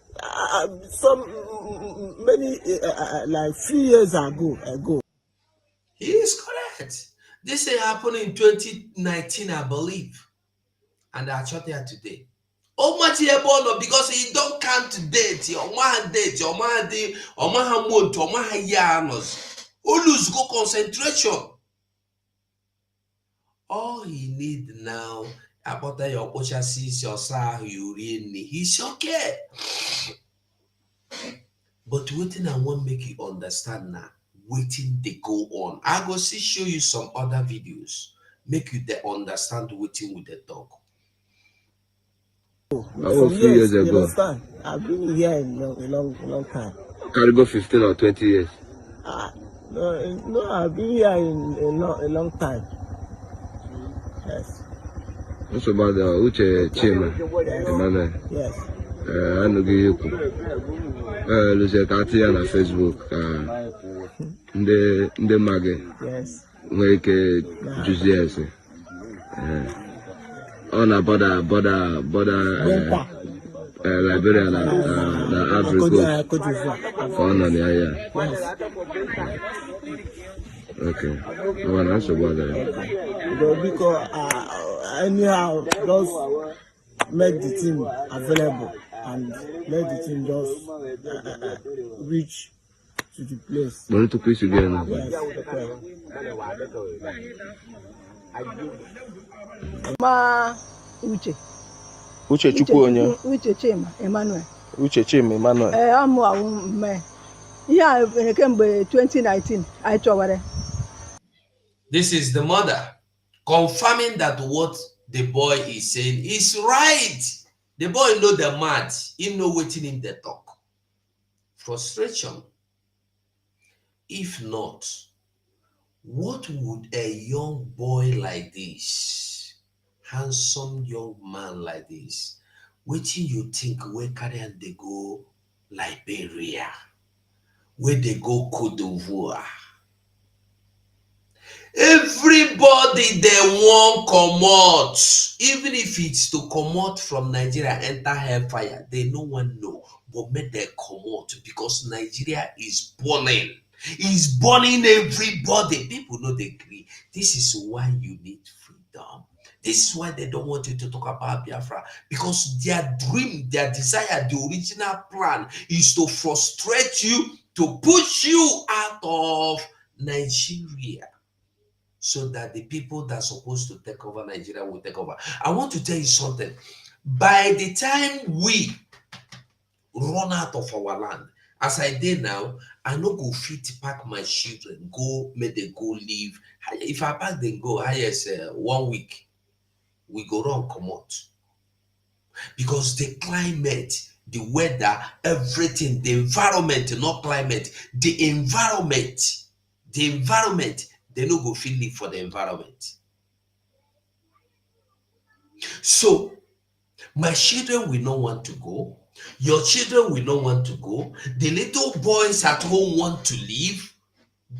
Many, like 3 years ago. He is correct. This happened in 2019, I believe. And I shot there today. Oh, much because he don't count date, your man date, your man day, or man month, or man yanos. Who lose go concentration. All he need now, about your posha sees your sir, you really, he's okay. But waiting I won't make you understand now. Waiting they go on. I go see show you some other videos. Make you they understand waiting with the dog. Oh, 3 years ago. Understand? I've been here a long time. Can you go 15 or 20 years? No, I've been here in a long time. Yes. What's about the Uche Chima? Emmanuel. Yes. I know you. Look at Katia on Facebook. The Mage. Yes. Make Juicy. On a border Liberia and Africa. Okay. No one answer about that. Because anyhow, make the team available and let the team just reach to the place. But to push again. Ma Uche. Uche Chukwuonye. Uche Chima Emmanuel. Uche Chima Emmanuel. I'm a yeah, when it came by 2019, I tried. This is the mother confirming that what the boy is saying is right. The boy know the mad, he know waiting in the talk. Frustration. If not, what would a young boy like this, handsome young man like this, waiting you think where carry and they go Liberia, where they go Cote d'Ivoire? Everybody they want come out, even if it's to come out from Nigeria, enter hellfire. They no one know, but make them come out because Nigeria is burning. It's burning everybody. People know they agree. This is why you need freedom. This is why they don't want you to talk about Biafra, because their dream, their desire, the original plan is to frustrate you, to push you out of Nigeria, so that the people that are supposed to take over Nigeria will take over. I want to tell you something. By the time we run out of our land, as I did now, I no go fit pack my children, go, make them go live. If I pack them go, highest 1 week, we go run, come out. Because the climate, the weather, everything, the environment, not climate, the environment, they no go feel live for the environment. So, my children will not want to go. Your children will not want to go. The little boys at home want to leave.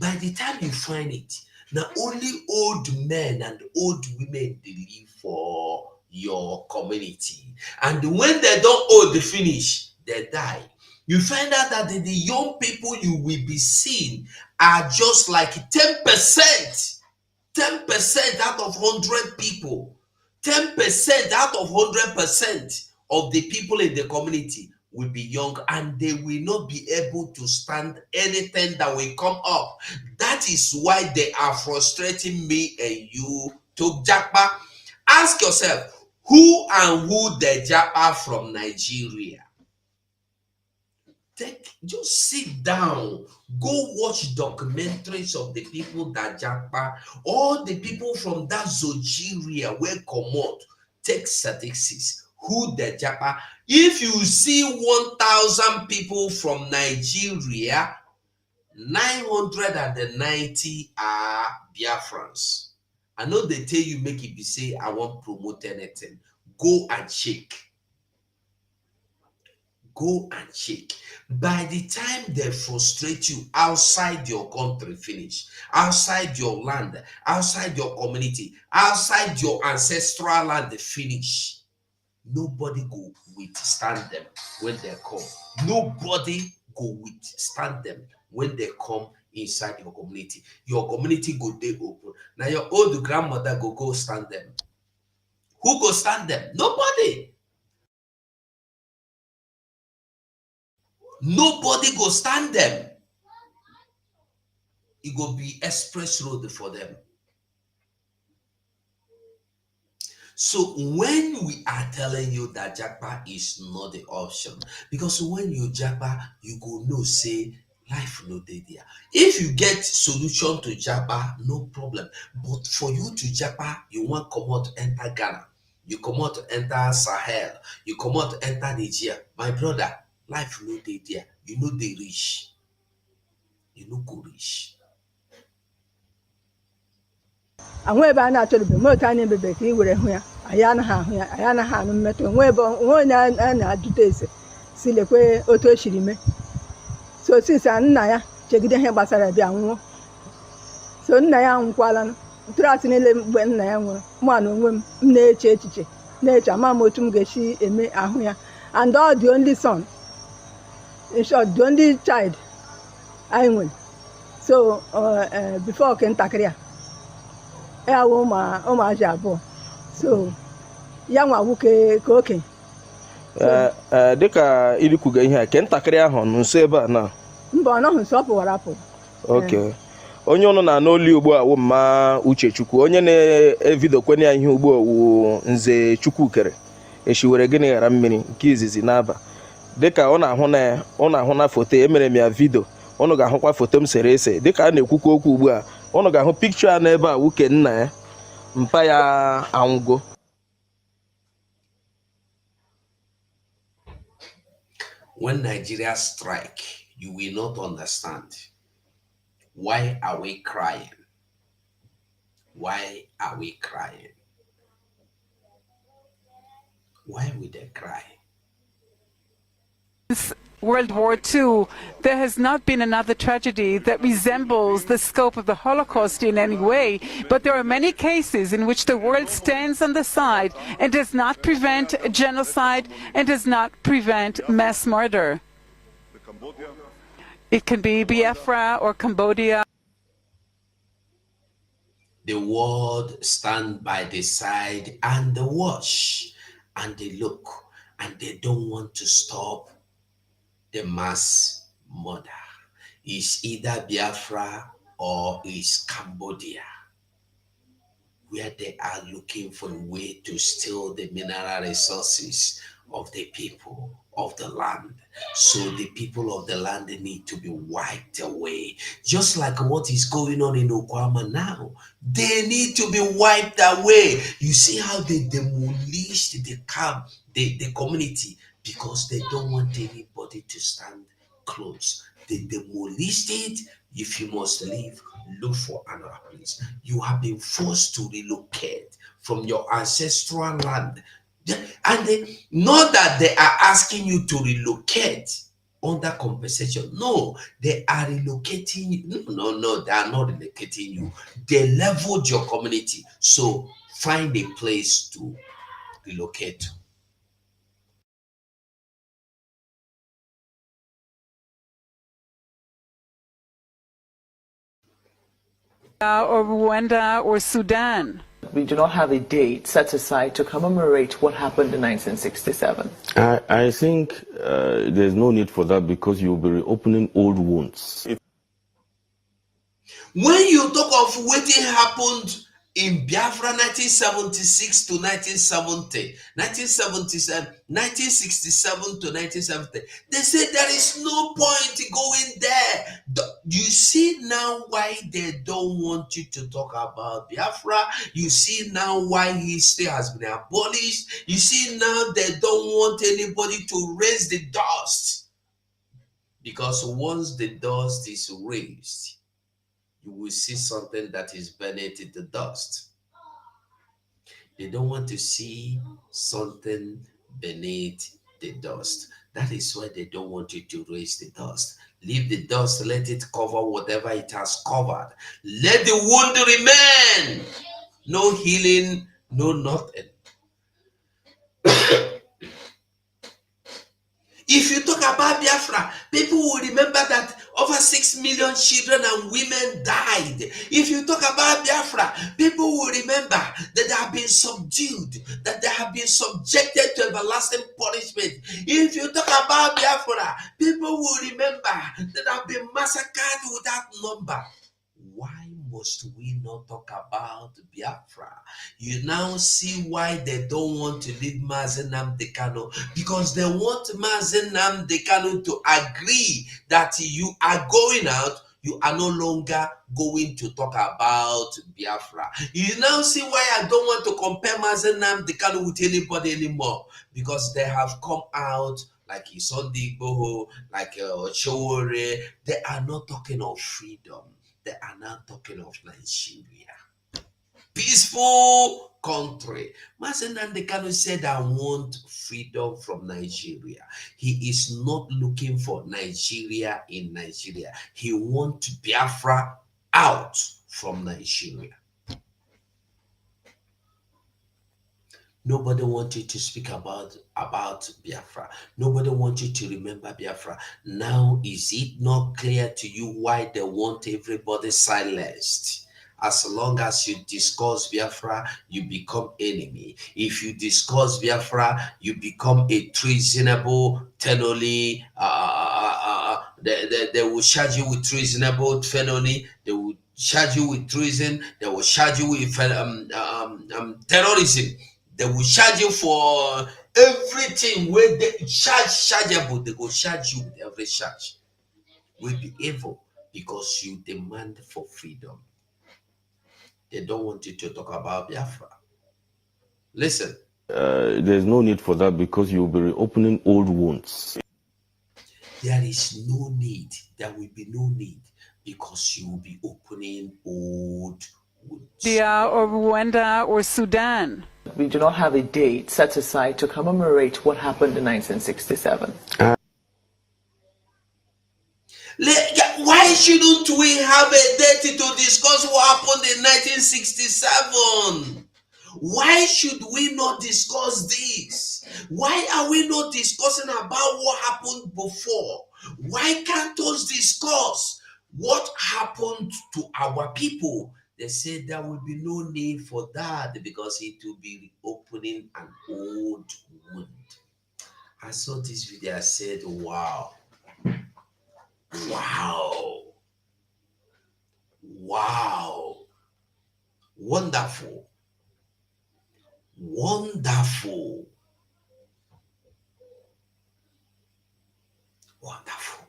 By the time you find it, now only old men and old women they live for your community. And when they don't old finish, they die. You find out that the young people you will be seeing are just like 10%. 10% out of 100 people. 10% out of 100% of the people in the community will be young, and they will not be able to stand anything that will come up. That is why they are frustrating me and you to Japa. Ask yourself, who and who the Japa from Nigeria? Just sit down, go watch documentaries of the people that Japa, all the people from that Zojiria where come out, take statistics, who the Japa. If you see 1,000 people from Nigeria, 990 are Biafrans. I know they tell you make it be say I won't promote anything. Go and check. Go and check. By the time they frustrate you outside your country finish, outside your land, outside your community, outside your ancestral land finish, nobody go withstand them when they come. Nobody go withstand them when they come inside your community. Your community go dey open. Now your old grandmother go stand them. Who go stand them? Nobody. Nobody go stand them. It go be express road for them. So when we are telling you that Japa is not the option, because when you Japa, you go know say life no dey there. If you get solution to Japa, no problem. But for you to Japa, you want come out enter Ghana, you come out enter Sahel, you come out enter Nigeria. My brother, life no dey there. You know they rich. You know go rich. And where by natural be more tiny baby, he would have Ayana ha no metal, where one and do this. See the way auto shirime. So since I naya, check the hair basara biango. So Naya Qualan, trust in when Naya, one woman, nature, mamma to Geshi, and me Ahuya, and all the only son. In short, the only child I win. So before Kentakia, I won my jabo. So ya nwa nwoke ka okenye. Dịka ilikwuga ihe a ke ntakịrị ahụ nọ nso ebe a na mba ọ nọghị nso, ọ pụwara apụ. Okay. Onye ọnụ na n'oli ugbu a wụ mma Uchechukwu, onye na-evidokwenye ya ihe ugbu a wụ Nze Chukwukere eshiwere gịnị ghara mmiri nke izizi n'aba. Dịka ọ na-ahụ na foto emere m ya vidio, ọnụ ga-ahụkwa foto m sere ese. Dịka a na-ekwukwa okwu ugbu a, ọnụ ga-ahụ pikchọ a n'ebe a wuke nna ya mpa ya anwụgo. When Nigeria strike, you will not understand. Why are we crying? Why are we crying? Why would they cry? Since World War II, there has not been another tragedy that resembles the scope of the Holocaust in any way, but there are many cases in which the world stands on the side and does not prevent genocide and does not prevent mass murder. It can be Biafra or Cambodia. The world stand by the side and they watch and they look and they don't want to stop the mass murder. It's either Biafra or it's Cambodia, where they are looking for a way to steal the mineral resources of the people of the land. So the people of the land need to be wiped away. Just like what is going on in Okuama now. They need to be wiped away. You see how they demolished the camp, the community, because they don't want anybody to stand close. They demolished it. If you must leave, look for another place. You have been forced to relocate from your ancestral land. And not that they are asking you to relocate under compensation. No, they are relocating you. No, they are not relocating you. They leveled your community. So find a place to relocate to. Or Rwanda or Sudan. We do not have a date set aside to commemorate what happened in 1967. I think there's no need for that because you'll be reopening old wounds. When you talk of what happened in Biafra 1976 to 1970, 1977, 1967 to 1970, they say there is no point going there. You see now why they don't want you to talk about Biafra. You see now why history has been abolished. You see now they don't want anybody to raise the dust. Because once the dust is raised, you will see something that is beneath the dust. They don't want to see something beneath the dust. That is why they don't want you to raise the dust. Leave the dust, let it cover whatever it has covered. Let the wound remain. No healing, no nothing. If you talk about Biafra, people will remember that over 6 million children and women died. If you talk about Biafra, people will remember that they have been subdued, that they have been subjected to everlasting punishment. If you talk about Biafra, people will remember that they have been massacred without number. Why must we not talk about Biafra? You now see why they don't want to leave Mazi Nnamdi Kanu, because they want Mazi Nnamdi Kanu to agree that you are going out, you are no longer going to talk about Biafra. You now see why I don't want to compare Mazi Nnamdi Kanu with anybody anymore, because they have come out like Sunday Igboho, like Oshowore. They are not talking of freedom. They are not talking of Nigeria. Peaceful country. Mazi Nnamdi Kanu said, I want freedom from Nigeria. He is not looking for Nigeria in Nigeria. He wants Biafra out from Nigeria. Nobody wants you to speak about Biafra. Nobody wants you to remember Biafra. Now, is it not clear to you why they want everybody silenced? As long as you discuss Biafra, you become enemy. If you discuss Biafra, you become a treasonable felony. They will charge you with treasonable felony. They will charge you with treason. They will charge you with terrorism. They will charge you for everything where they chargeable. They will charge you with every charge. Will be evil because you demand for freedom. They don't want you to talk about Biafra. Listen. There's no need for that because you'll be reopening old wounds. There is no need. There will be no need because you will be opening old wounds. India or Rwanda or Sudan. We do not have a date set aside to commemorate what happened in 1967. Why shouldn't we have a date to discuss what happened in 1967? Why should we not discuss this? Why are we not discussing about what happened before? Why can't us discuss what happened to our people? They said there will be no need for that because it will be opening an old wound. I saw this video, I said, wow. Wow. Wow. Wonderful. Wonderful. Wonderful.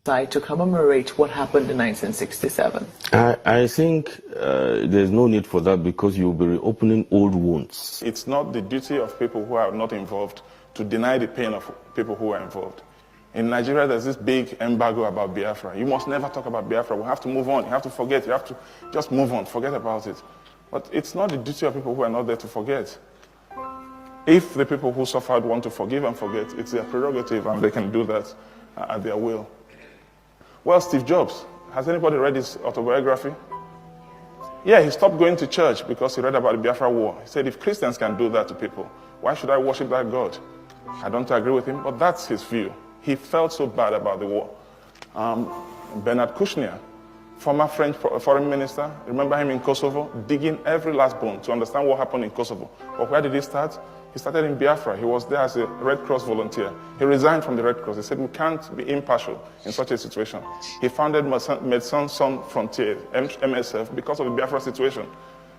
To commemorate what happened in 1967. I think there's no need for that because you'll be reopening old wounds. It's not the duty of people who are not involved to deny the pain of people who are involved. In Nigeria, there's this big embargo about Biafra. You must never talk about Biafra. We have to move on. You have to forget. You have to just move on. Forget about it. But it's not the duty of people who are not there to forget. If the people who suffered want to forgive and forget, it's their prerogative and they can do that at their will. Well, Steve Jobs, has anybody read his autobiography? Yeah, he stopped going to church because he read about the Biafra war. He said, if Christians can do that to people, why should I worship that God? I don't agree with him, but that's his view. He felt so bad about the war. Bernard Kouchner, former French foreign minister, remember him in Kosovo, digging every last bone to understand what happened in Kosovo. But where did he start? He started in Biafra. He was there as a Red Cross volunteer. He resigned from the Red Cross. He said, we can't be impartial in such a situation. He founded Médecins Sans Frontières, MSF, because of the Biafra situation.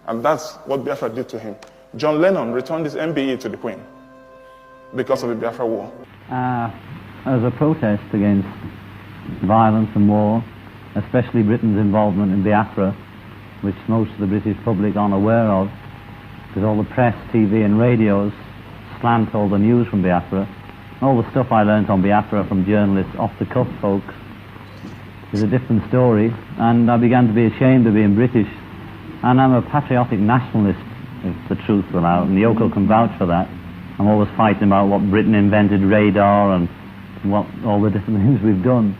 And that's what Biafra did to him. John Lennon returned his MBE to the Queen because of the Biafra war. As a protest against violence and war, especially Britain's involvement in Biafra, which most of the British public aren't aware of, because all the press, TV and radios slant all the news from Biafra. All the stuff I learnt on Biafra from journalists, off-the-cuff folks, is a different story, and I began to be ashamed of being British. And I'm a patriotic nationalist, if the truth will out, and Yoko can vouch for that. I'm always fighting about what Britain invented, radar, and what all the different things we've done.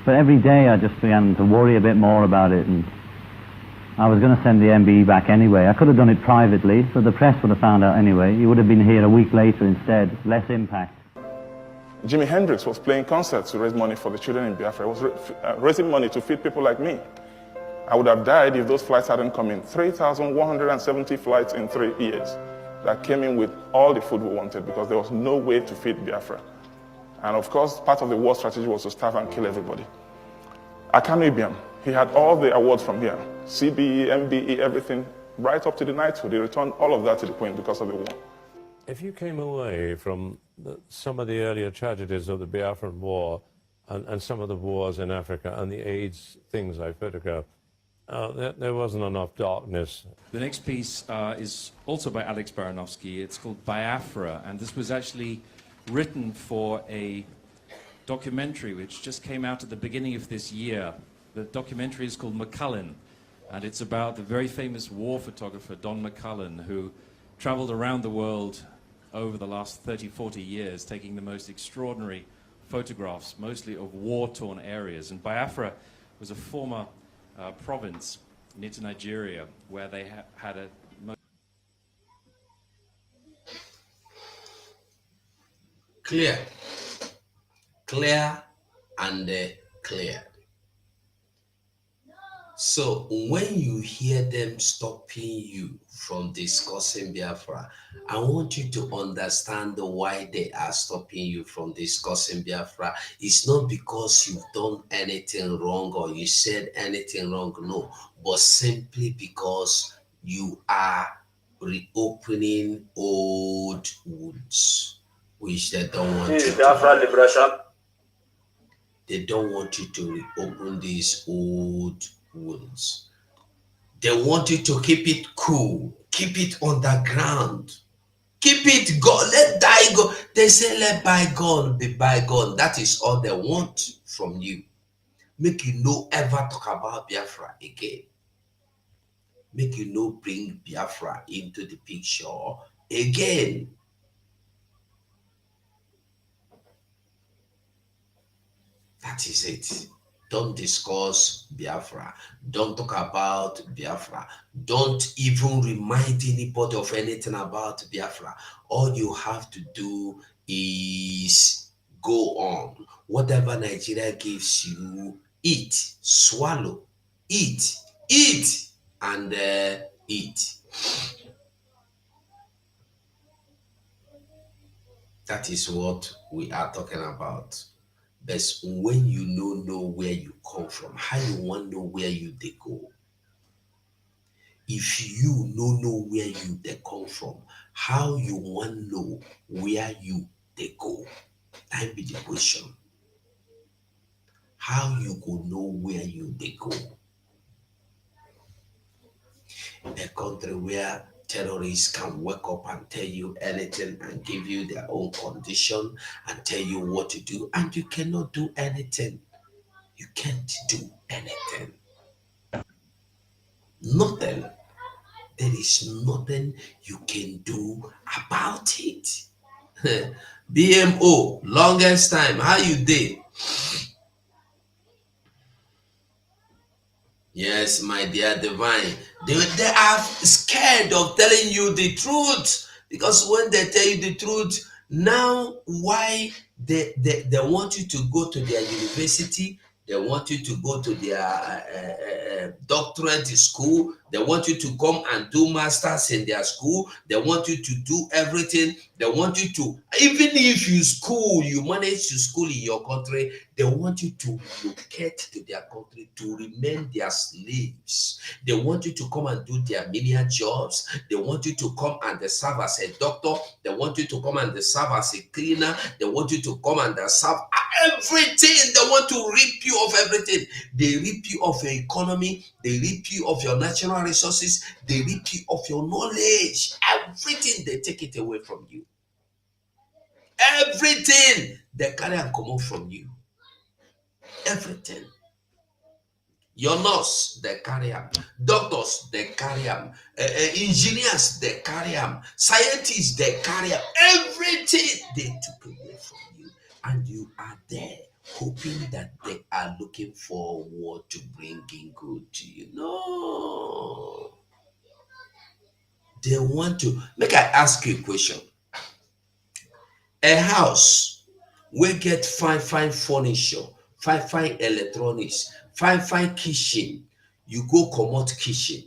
But every day I just began to worry a bit more about it, and I was going to send the MBE back anyway. I could have done it privately, but the press would have found out anyway. He would have been here a week later instead, less impact. Jimi Hendrix was playing concerts to raise money for the children in Biafra. He was raising money to feed people like me. I would have died if those flights hadn't come in. 3,170 flights in 3 years that came in with all the food we wanted because there was no way to feed Biafra. And of course, part of the war strategy was to starve and kill everybody. Akanu Ibiam, he had all the awards from here. CBE, MBE, everything, right up to the knighthood. He returned all of that to the Queen because of the war. If you came away from some of the earlier tragedies of the Biafran War and some of the wars in Africa and the AIDS things I photographed, there wasn't enough darkness. The next piece is also by Alex Baranovsky. It's called Biafra, and this was actually written for a documentary which just came out at the beginning of this year. The documentary is called McCullen, and it's about the very famous war photographer Don McCullen, who traveled around the world over the last 30, 40 years, taking the most extraordinary photographs, mostly of war-torn areas. And Biafra was a former province near to Nigeria where they had a... Clear and clear. So when you hear them stopping you from discussing Biafra, I want you to understand why they are stopping you from discussing Biafra. It's not because you've done anything wrong or you said anything wrong, no, but simply because you are reopening old wounds, which they don't want you Biafra liberation. They don't want you to reopen these old wounds. They want you to keep it cool, keep it underground, keep it go, let die go. They say let bygone be bygone. That is all they want from you. Make you no ever talk about Biafra again. Make you no bring Biafra into the picture again. That is it. Don't discuss Biafra. Don't talk about Biafra. Don't even remind anybody of anything about Biafra. All you have to do is go on. Whatever Nigeria gives you, eat, swallow, eat, and eat. That is what we are talking about. But when you know where you come from, how you want to know where you they go? If you know where you they come from, how you want to know where you they go? That be the question. How you go know where you they go? A country where terrorists can wake up and tell you anything and give you their own condition and tell you what to do, and you cannot do anything. You can't do anything. Nothing. There is nothing you can do about it. BMO, longest time. How you did? Yes, my dear divine. They are scared of telling you the truth, because when they tell you the truth, now why they want you to go to their university, they want you to go to their doctorate school, they want you to come and do masters in their school, they want you to do everything, they want you to, even if you manage to school in your country, they want you to relocate to their country to remain their slaves. They want you to come and do their menial jobs. They want you to come and serve as a doctor. They want you to come and serve as a cleaner. They want you to come and serve everything. They want to rip you of everything. They rip you of your economy. They rip you of your natural resources. They rip you of your knowledge. Everything, they take it away from you. Everything they carry and come out from you. Everything. Your nurse, they carry them. Doctors, they carry them. Engineers, they carry them. Scientists, they carry them. Everything they took away from you. And you are there hoping that they are looking forward to bringing good to you. No. They want to. Make I ask you a question. A house will get fine furniture, fine electronics, fine kitchen. You go comot kitchen,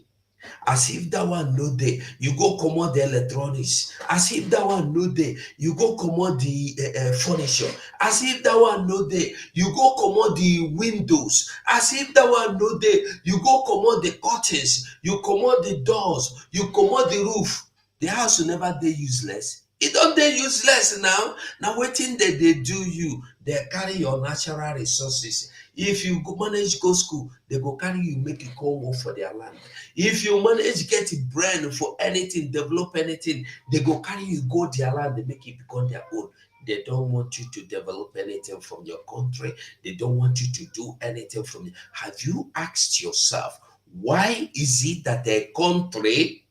as if that one no dey. You go comot the electronics, as if that one no dey. You go comot the furniture, as if that one no dey. You go comot the windows, as if that one no dey. You go comot the curtains, you comot the doors, you comot the roof. The house will never dey useless. E don dey useless now. Na wetin they do you? They carry your natural resources. If you manage go school, they go carry you, make you come work for their land. If you manage get a brain for anything, develop anything, they go carry you, go their land, they make it become their own. They don't want you to develop anything from your country. They don't want you to do anything from you. Have you asked yourself, why is it that a country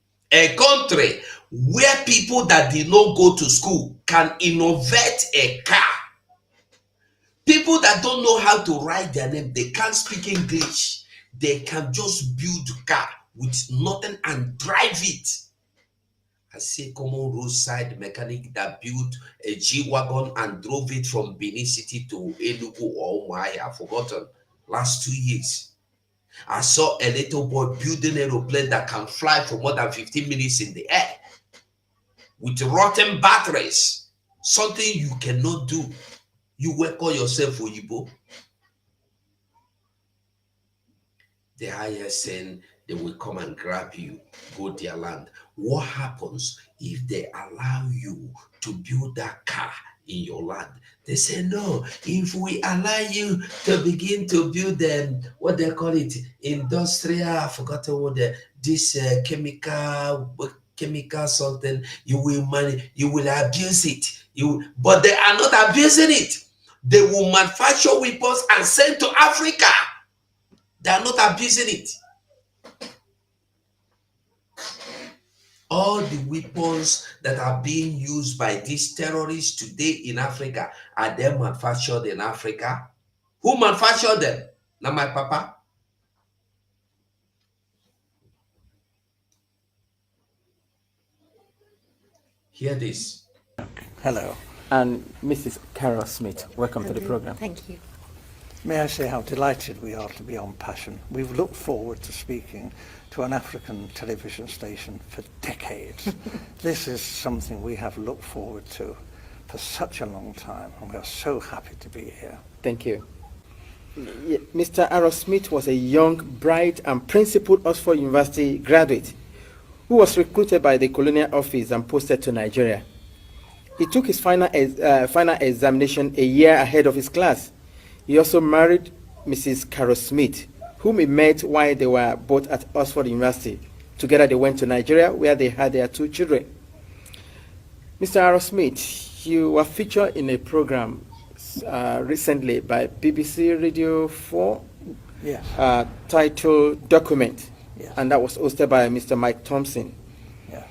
where people that did not go to school can innovate a car? People that don't know how to write their name, they can't speak English, they can just build a car with nothing and drive it. I see common roadside mechanic that built a G-Wagon and drove it from Benin City to Enugu or Umuahia, I've forgotten, last 2 years. I saw a little boy building an aeroplane that can fly for more than 15 minutes in the air with rotten batteries. Something you cannot do. You will call yourself Oyibo. The ISN, they will come and grab you, go their land. What happens if they allow you to build that car in your land? They say, no, if we allow you to begin to build them, what they call it, industrial, I forgot what this chemical something, you will abuse it. But they are not abusing it. They will manufacture weapons and send to Africa. They are not abusing it. All the weapons that are being used by these terrorists today in Africa, are they manufactured in Africa? Who manufactured them? Not my papa. Hear this. Hello. And Mrs. Carol Smith, welcome to the program. Thank you. May I say how delighted we are to be on Passion. We've looked forward to speaking to an African television station for decades. This is something we have looked forward to for such a long time, and we are so happy to be here. Thank you. Mr. Aaron Smith was a young, bright, and principled Oxford University graduate who was recruited by the Colonial office and posted to Nigeria. He took his final examination a year ahead of his class. He also married Mrs. Carol Smith, whom he met while they were both at Oxford University. Together they went to Nigeria, where they had their 2 children. Mr. Aaron Smith, you were featured in a program recently by BBC Radio 4, yes. Titled Document, yes. And that was hosted by Mr. Mike Thompson. Yes.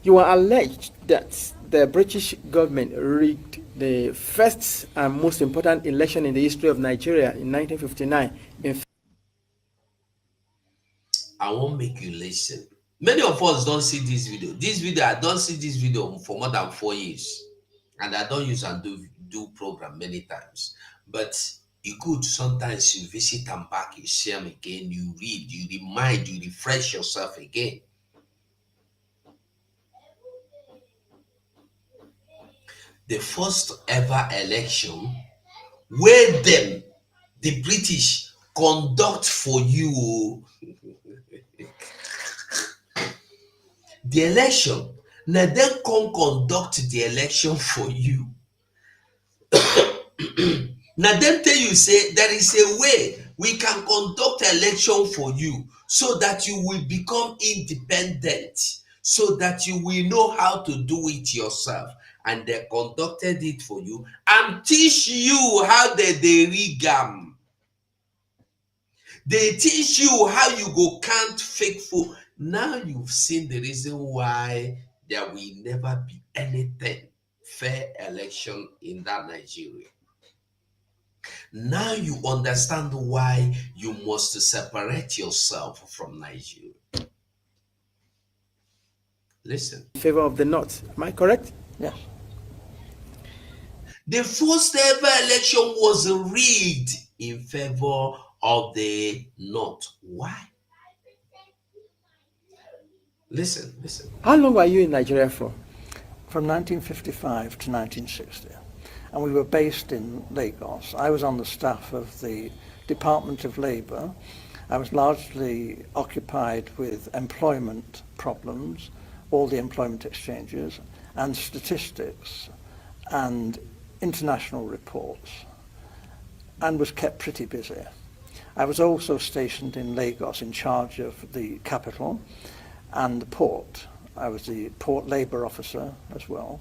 You were alleged that the British government rigged the first and most important election in the history of Nigeria in 1959. I won't make you listen. Many of us don't see this video. I don't see this video for more than 4 years. And I don't use and do program many times. But it's good sometimes you visit and back, you see them again, you read, you remind, you refresh yourself again. The first ever election where the British conduct for you the election. Now then come conduct the election for you. Now then tell you, say there is a way we can conduct election for you so that you will become independent, so that you will know how to do it yourself. And they conducted it for you and teach you how they rig them. They teach you how you go count fake food. Now you've seen the reason why there will never be anything fair election in that Nigeria. Now you understand why you must separate yourself from Nigeria. Listen. In favor of the North. Am I correct? Yes. The first ever election was rigged in favor of the North. Why? Listen. How long were you in Nigeria for? From 1955 to 1960. And we were based in Lagos. I was on the staff of the Department of Labour. I was largely occupied with employment problems, all the employment exchanges, and statistics, and international reports, and was kept pretty busy. I was also stationed in Lagos in charge of the capital and the port. I was the port labour officer as well,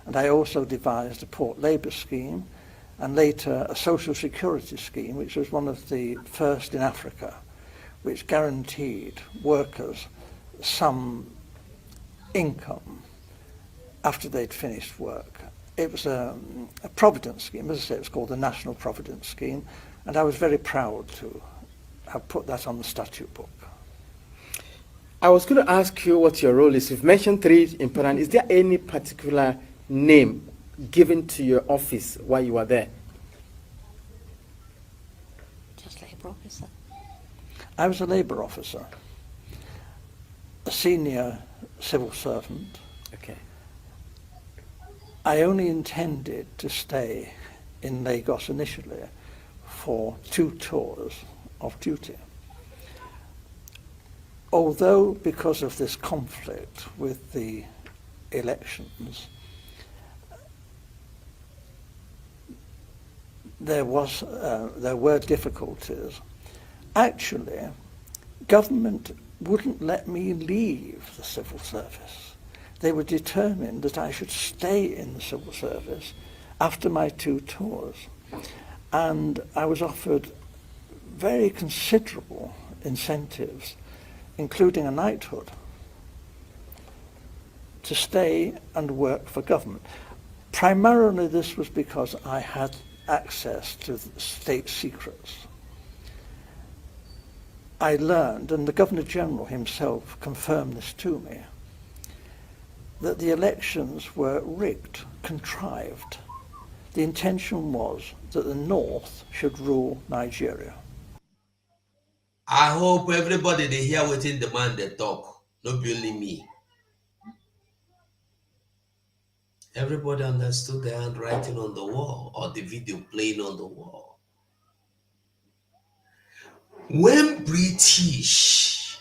and I also devised a port labour scheme and later a social security scheme, which was one of the first in Africa, which guaranteed workers some income after they'd finished work. It was a providence scheme. As I say, it was called the National Providence Scheme, and I was very proud to have put that on the statute book. I was going to ask you what your role is. You've mentioned 3 important. Is there any particular name given to your office while you were there? Just like a professor. I was a Labour officer, a senior civil servant. Okay. I only intended to stay in Lagos initially for 2 tours of duty. Although, because of this conflict with the elections, there were difficulties. Actually, government wouldn't let me leave the civil service. They were determined that I should stay in the civil service after my 2 tours. And I was offered very considerable incentives, including a knighthood, to stay and work for government. Primarily this was because I had access to state secrets. I learned, and the Governor-General himself confirmed this to me, that the elections were rigged, contrived. The intention was that the North should rule Nigeria. I hope everybody they hear within the man they talk, not only me. Everybody understood the handwriting on the wall or the video playing on the wall. When British,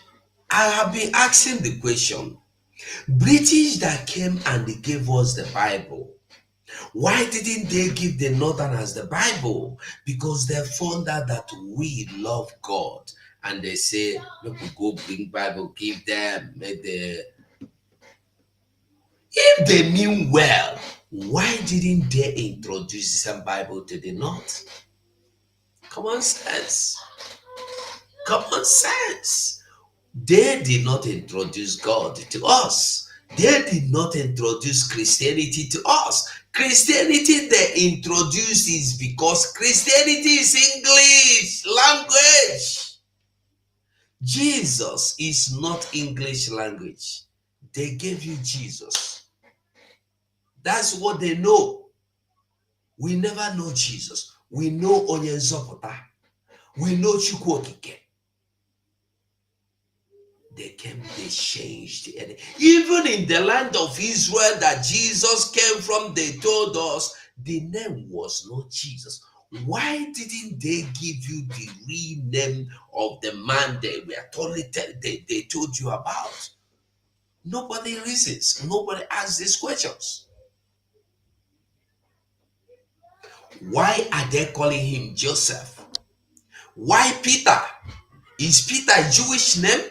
I have been asking the question, British that came and they gave us the Bible, why didn't they give the Northerners the Bible? Because they found out that we love God. And they say, look, we go bring Bible, give them, make the... If they mean well, why didn't they introduce some Bible to the North? Common sense. Common sense. They did not introduce God to us. They did not introduce Christianity to us. Christianity they introduced is because Christianity is English language. Jesus is not English language. They gave you Jesus. That's what they know. We never know Jesus. We know Onyenzopota. We know Chukwokike. They came, they changed. Even in the land of Israel that Jesus came from, they told us the name was not Jesus. Why didn't they give you the real name of the man they told you about? Nobody reasons. Nobody asks these questions. Why are they calling him Joseph? Why Peter? Is Peter a Jewish name?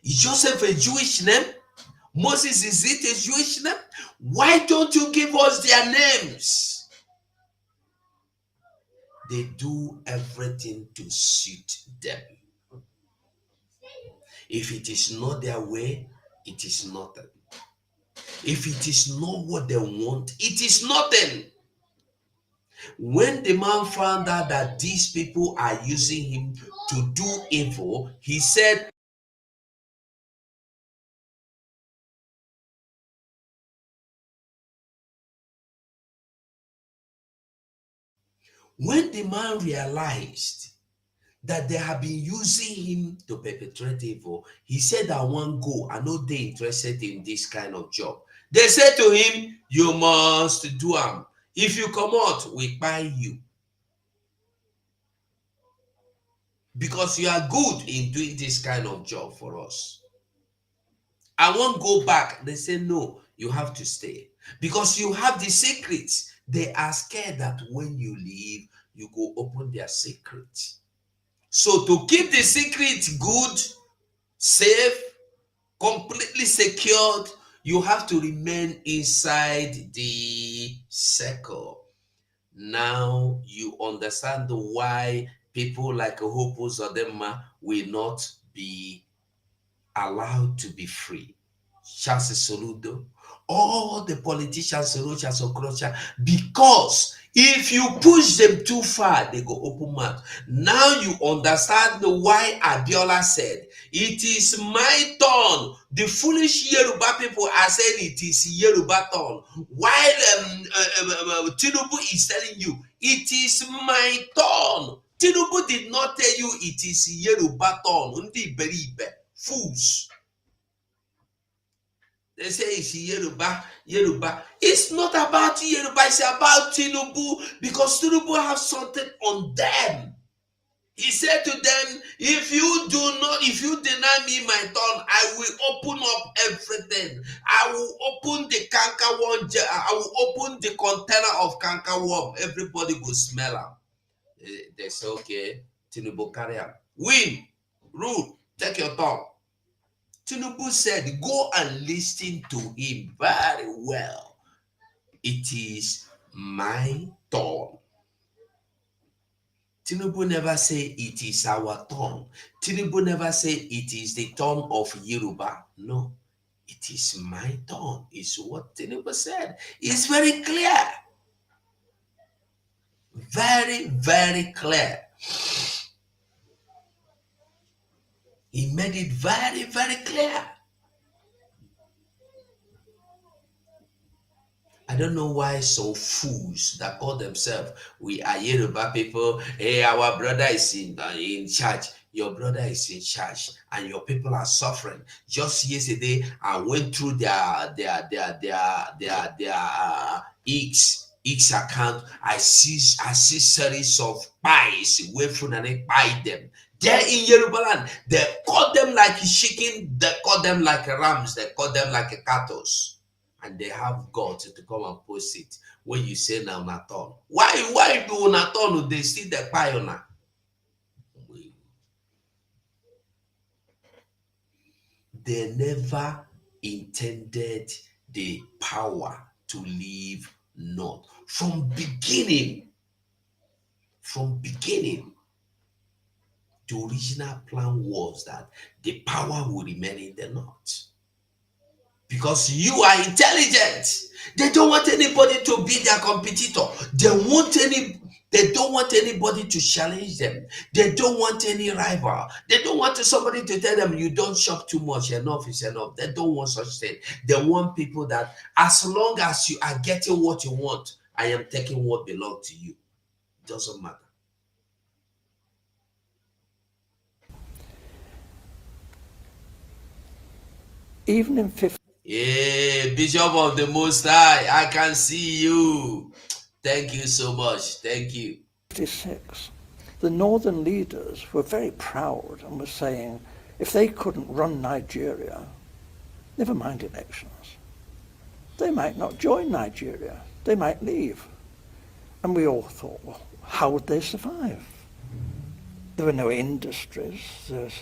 Is Joseph a Jewish name? Moses, is it a Jewish name? Why don't you give us their names? They do everything to suit them. If it is not their way, it is nothing. If it is not what they want, it is nothing. When the man found out that these people are using him to do evil, he said, when the man realized that they have been using him to perpetrate evil, he said, I won't go. I know they're interested in this kind of job. They said to him, you must do them. If you come out, we buy you. Because you are good in doing this kind of job for us. I won't go back. They say, no, you have to stay. Because you have the secrets. They are scared that when you leave, you go open their secrets. So to keep the secret good, safe, completely secured, you have to remain inside the circle. Now you understand why people like Hopo Zodema will not be allowed to be free. Charles Soludo, all the politicians, Rocha Sokrocha, because if you push them too far, they go open mouth. Now you understand why Abiola said, it is my turn. The foolish Yoruba people are saying it is Yoruba turn. While Tinubu is telling you, it is my turn. Tinubu did not tell you it is Yoruba town. Undi beribe. Fools. They say it's Yoruba. It's not about Yoruba, it's about Tinubu, because Tinubu have something on them. He said to them, if you deny me my turn, I will open up everything. I will open the canker worm. I will open the container of canker worm. Everybody will smell them. They say, okay, Tinubu carry on. Win, rule, take your turn. Tinubu said, go and listen to him very well. It is my turn. Tinubu never say it is our turn. Tinubu never say it is the turn of Yoruba. No, it is my turn, is what Tinubu said. It's very clear. Very, very clear. He made it very, very clear. I don't know why some fools that call themselves, we are Yoruba people, hey, our brother is in charge. Your brother is in charge and your people are suffering. Just yesterday, I went through their X account. I see series of pies away from and they buy them. They're in Yoruba land. They call them like a chicken, they call them like a rams, they call them like a cattle. And they have got to come and post it when you say now Naton. Why do Naton they see the pioneer? They never intended the power to leave North. From beginning, the original plan was that the power would remain in the North. Because you are intelligent. They don't want anybody to be their competitor. They don't want anybody to challenge them. They don't want any rival. They don't want somebody to tell them you don't shop too much. Enough is enough. They don't want such thing. They want people that as long as you are getting what you want, I am taking what belongs to you. It doesn't matter. Even in 50. Yeah, Bishop of the Most High, I can see you. Thank you so much. Thank you. 56. The northern leaders were very proud and were saying if they couldn't run Nigeria, never mind elections, they might not join Nigeria. They might leave. And we all thought, well, how would they survive? There were no industries. There's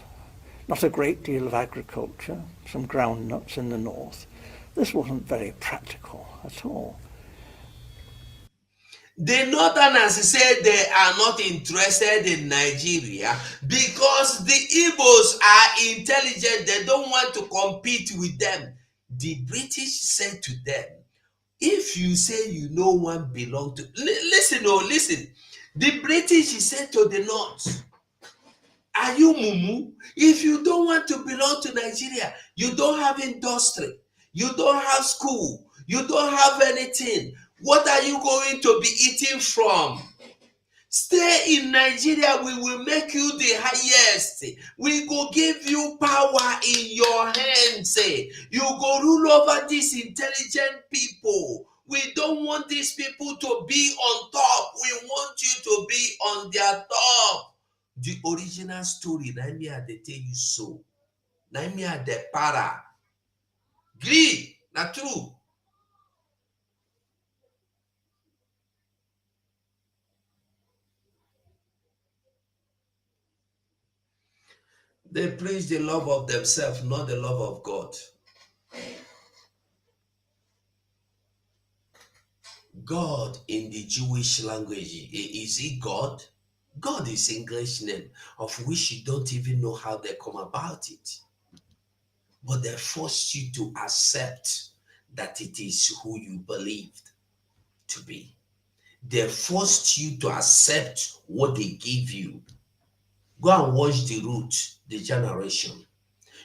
not a great deal of agriculture, some groundnuts in the north. This wasn't very practical at all. The Northerners said they are not interested in Nigeria because the Igbos are intelligent. They don't want to compete with them. The British said to them, if you say you no one belong to... Listen. The British said to the North, are you mumu? If you don't want to belong to Nigeria, you don't have industry, you don't have school, you don't have anything. What are you going to be eating from? Stay in Nigeria, we will make you the highest. We go give you power in your hands. You go rule over these intelligent people. We don't want these people to be on top. We want you to be on their top. The original story, Naimia they tell you so. Naimia the para. Gree, not true. They preach the love of themselves, not the love of God. God in the Jewish language, is he God? God is English name, of which you don't even know how they come about it. But they force you to accept that it is who you believed to be. They forced you to accept what they give you. Go and watch The Root, The Generation.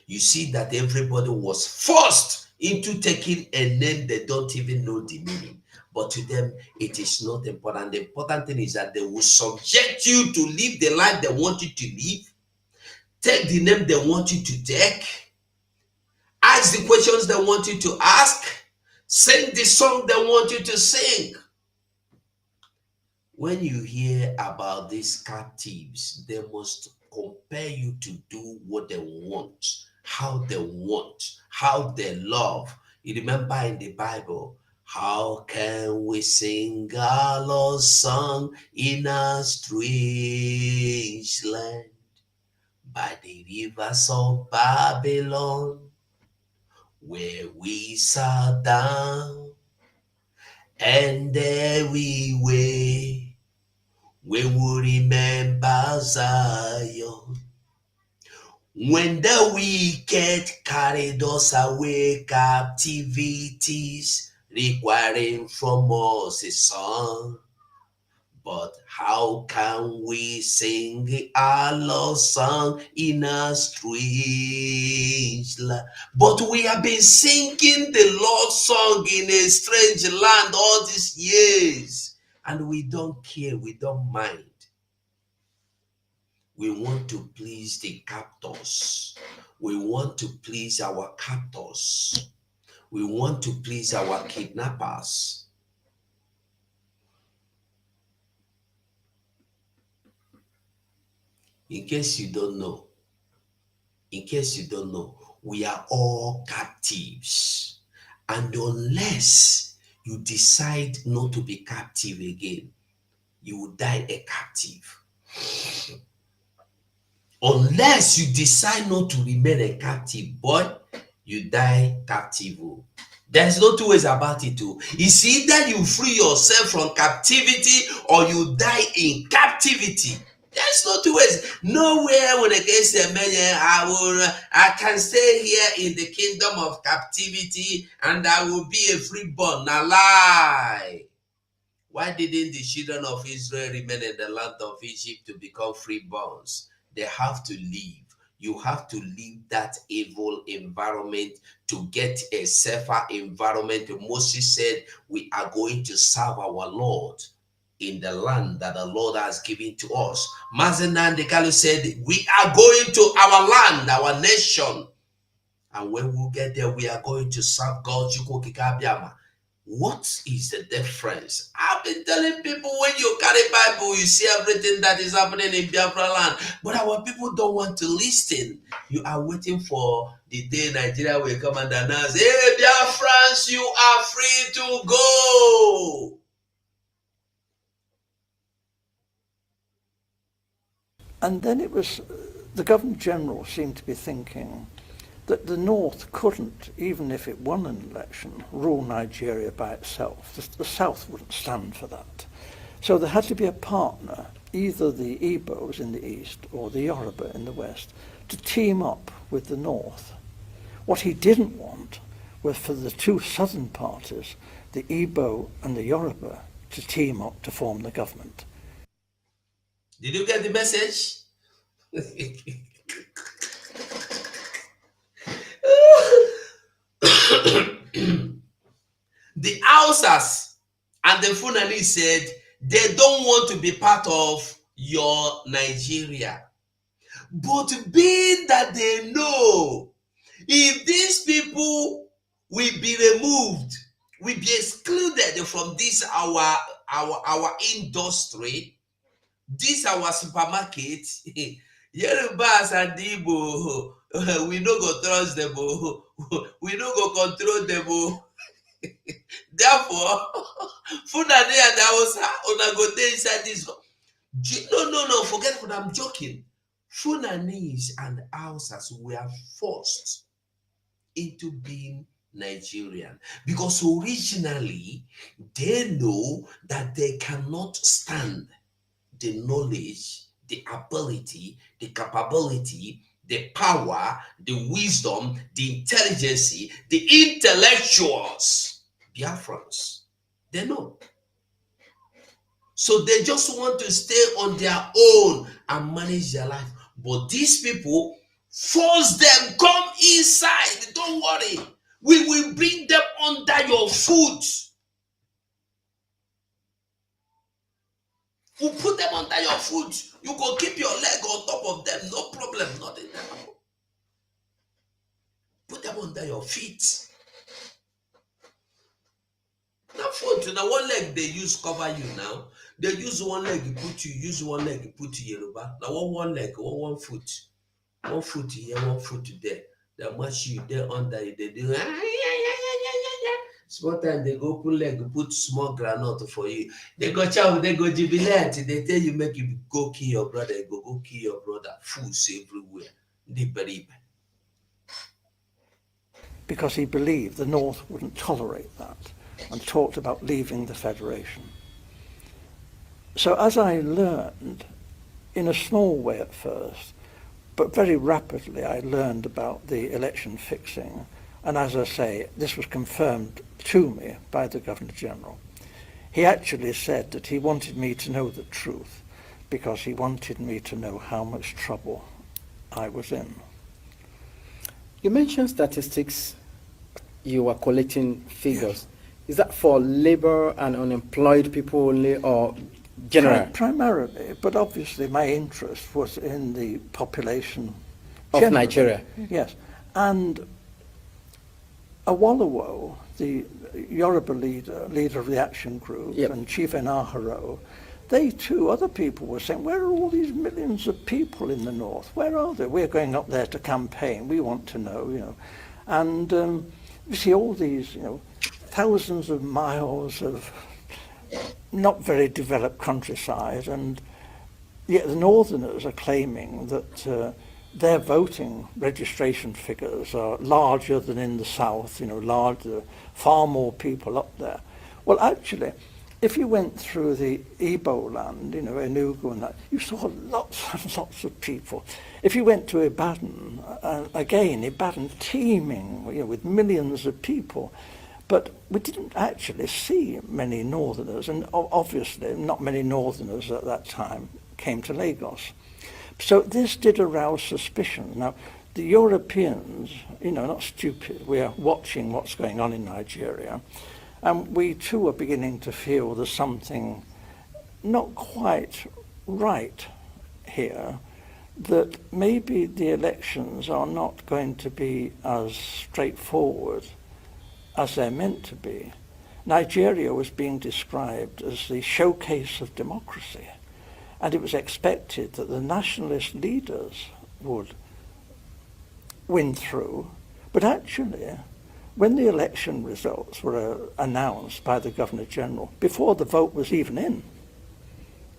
You see that everybody was forced into taking a name they don't even know the meaning. But to them, it is not important. The important thing is that they will subject you to live the life they want you to live, take the name they want you to take, ask the questions they want you to ask, sing the song they want you to sing. When you hear about these captives, they must compel you to do what they want, how they love. You remember in the Bible, how can we sing a love song in a strange land? By the rivers of Babylon, where we sat down, and there we were. We will remember Zion. When the wicked carried us away, captivities requiring from us a song. But how can we sing a love song in a strange land? But we have been singing the Lord song in a strange land all these years. And we don't care, we don't mind. We want to please the captors. We want to please our captors. We want to please our kidnappers. In case you don't know, we are all captives. And unless you decide not to be captive again, you will die a captive. Unless you decide not to remain a captive, boy, you die captive. There's no two ways about it. It's either you free yourself from captivity or you die in captivity. There's no two ways. Nowhere when against the man, I can stay here in the kingdom of captivity and I will be a freeborn. Now lie. Why didn't the children of Israel remain in the land of Egypt to become freeborns? They have to leave. You have to leave that evil environment to get a safer environment. Moses said, we are going to serve our Lord in the land that the Lord has given to us. Mazenan Dekalu said, we are going to our land, our nation. And when we get there, we are going to serve God. What is the difference? I've been telling people, when you carry Bible, you see everything that is happening in Biafra land. But our people don't want to listen. You are waiting for the day Nigeria will come and announce, hey, Biafrans, you are free to go. And then it was, the Governor General seemed to be thinking that the North couldn't, even if it won an election, rule Nigeria by itself. The South wouldn't stand for that. So there had to be a partner, either the Igbos in the East or the Yoruba in the West, to team up with the North. What he didn't want was for the two southern parties, the Igbo and the Yoruba, to team up to form the government. Did you get the message? The Hausas and the Fulani said they don't want to be part of your Nigeria. But being that they know, if these people will be removed, will be excluded from this our industry, this our supermarket, Yorubas and Igbo, we no go trust them, we no go control them. Therefore, Fulani and Hausa, una go dey inside this. No, forget what I'm joking. Fulanis and Hausas were forced into being Nigerian because originally they know that they cannot stand the knowledge, the ability, the capability, the power, the wisdom, the intelligence, the intellectuals, Biafrans. They know. So they just want to stay on their own and manage their life. But these people force them, come inside. Don't worry. We will bring them under your foot. We'll put them under your foot. You go keep your leg on top of them. No problem. Nothing. Put them under your feet. Now, foot, now one leg they use cover you now. They use one leg put you, use one leg put you Yoruba. Now one leg, one foot. One foot here, one foot there. They match you there under it. They do small time they go put leg, put small granite for you. They go chow, they go jubilate. They tell you make you go kill your brother, go kill your brother. Fools everywhere. They believe. Because he believed the North wouldn't tolerate that and talked about leaving the Federation. So as I learned, in a small way at first, but very rapidly I learned about the election fixing, and as I say, this was confirmed to me by the Governor-General. He actually said that he wanted me to know the truth because he wanted me to know how much trouble I was in. You mentioned statistics, you were collecting figures. Yes. Is that for labor and unemployed people only, or general? Primarily, but obviously my interest was in the population of generally. Nigeria. Yes, and Awolowo, the Yoruba leader of the action group, yep, and Chief Enaharo, they too, other people were saying, where are all these millions of people in the North? Where are they? We're going up there to campaign. We want to know, you know. And you see all these, you know, thousands of miles of not very developed countryside, and yet the Northerners are claiming that their voting registration figures are larger than in the South, you know, larger, far more people up there. Well, actually, if you went through the Igbo land, you know, Enugu and that, you saw lots and lots of people. If you went to Ibadan, again, Ibadan teeming, you know, with millions of people. But we didn't actually see many Northerners, and obviously not many Northerners at that time came to Lagos. So this did arouse suspicion. Now, the Europeans, you know, not stupid, we are watching what's going on in Nigeria, and we too are beginning to feel there's something not quite right here, that maybe the elections are not going to be as straightforward as they're meant to be. Nigeria was being described as the showcase of democracy, and it was expected that the nationalist leaders would win through. But actually, when the election results were announced by the Governor-General, before the vote was even in,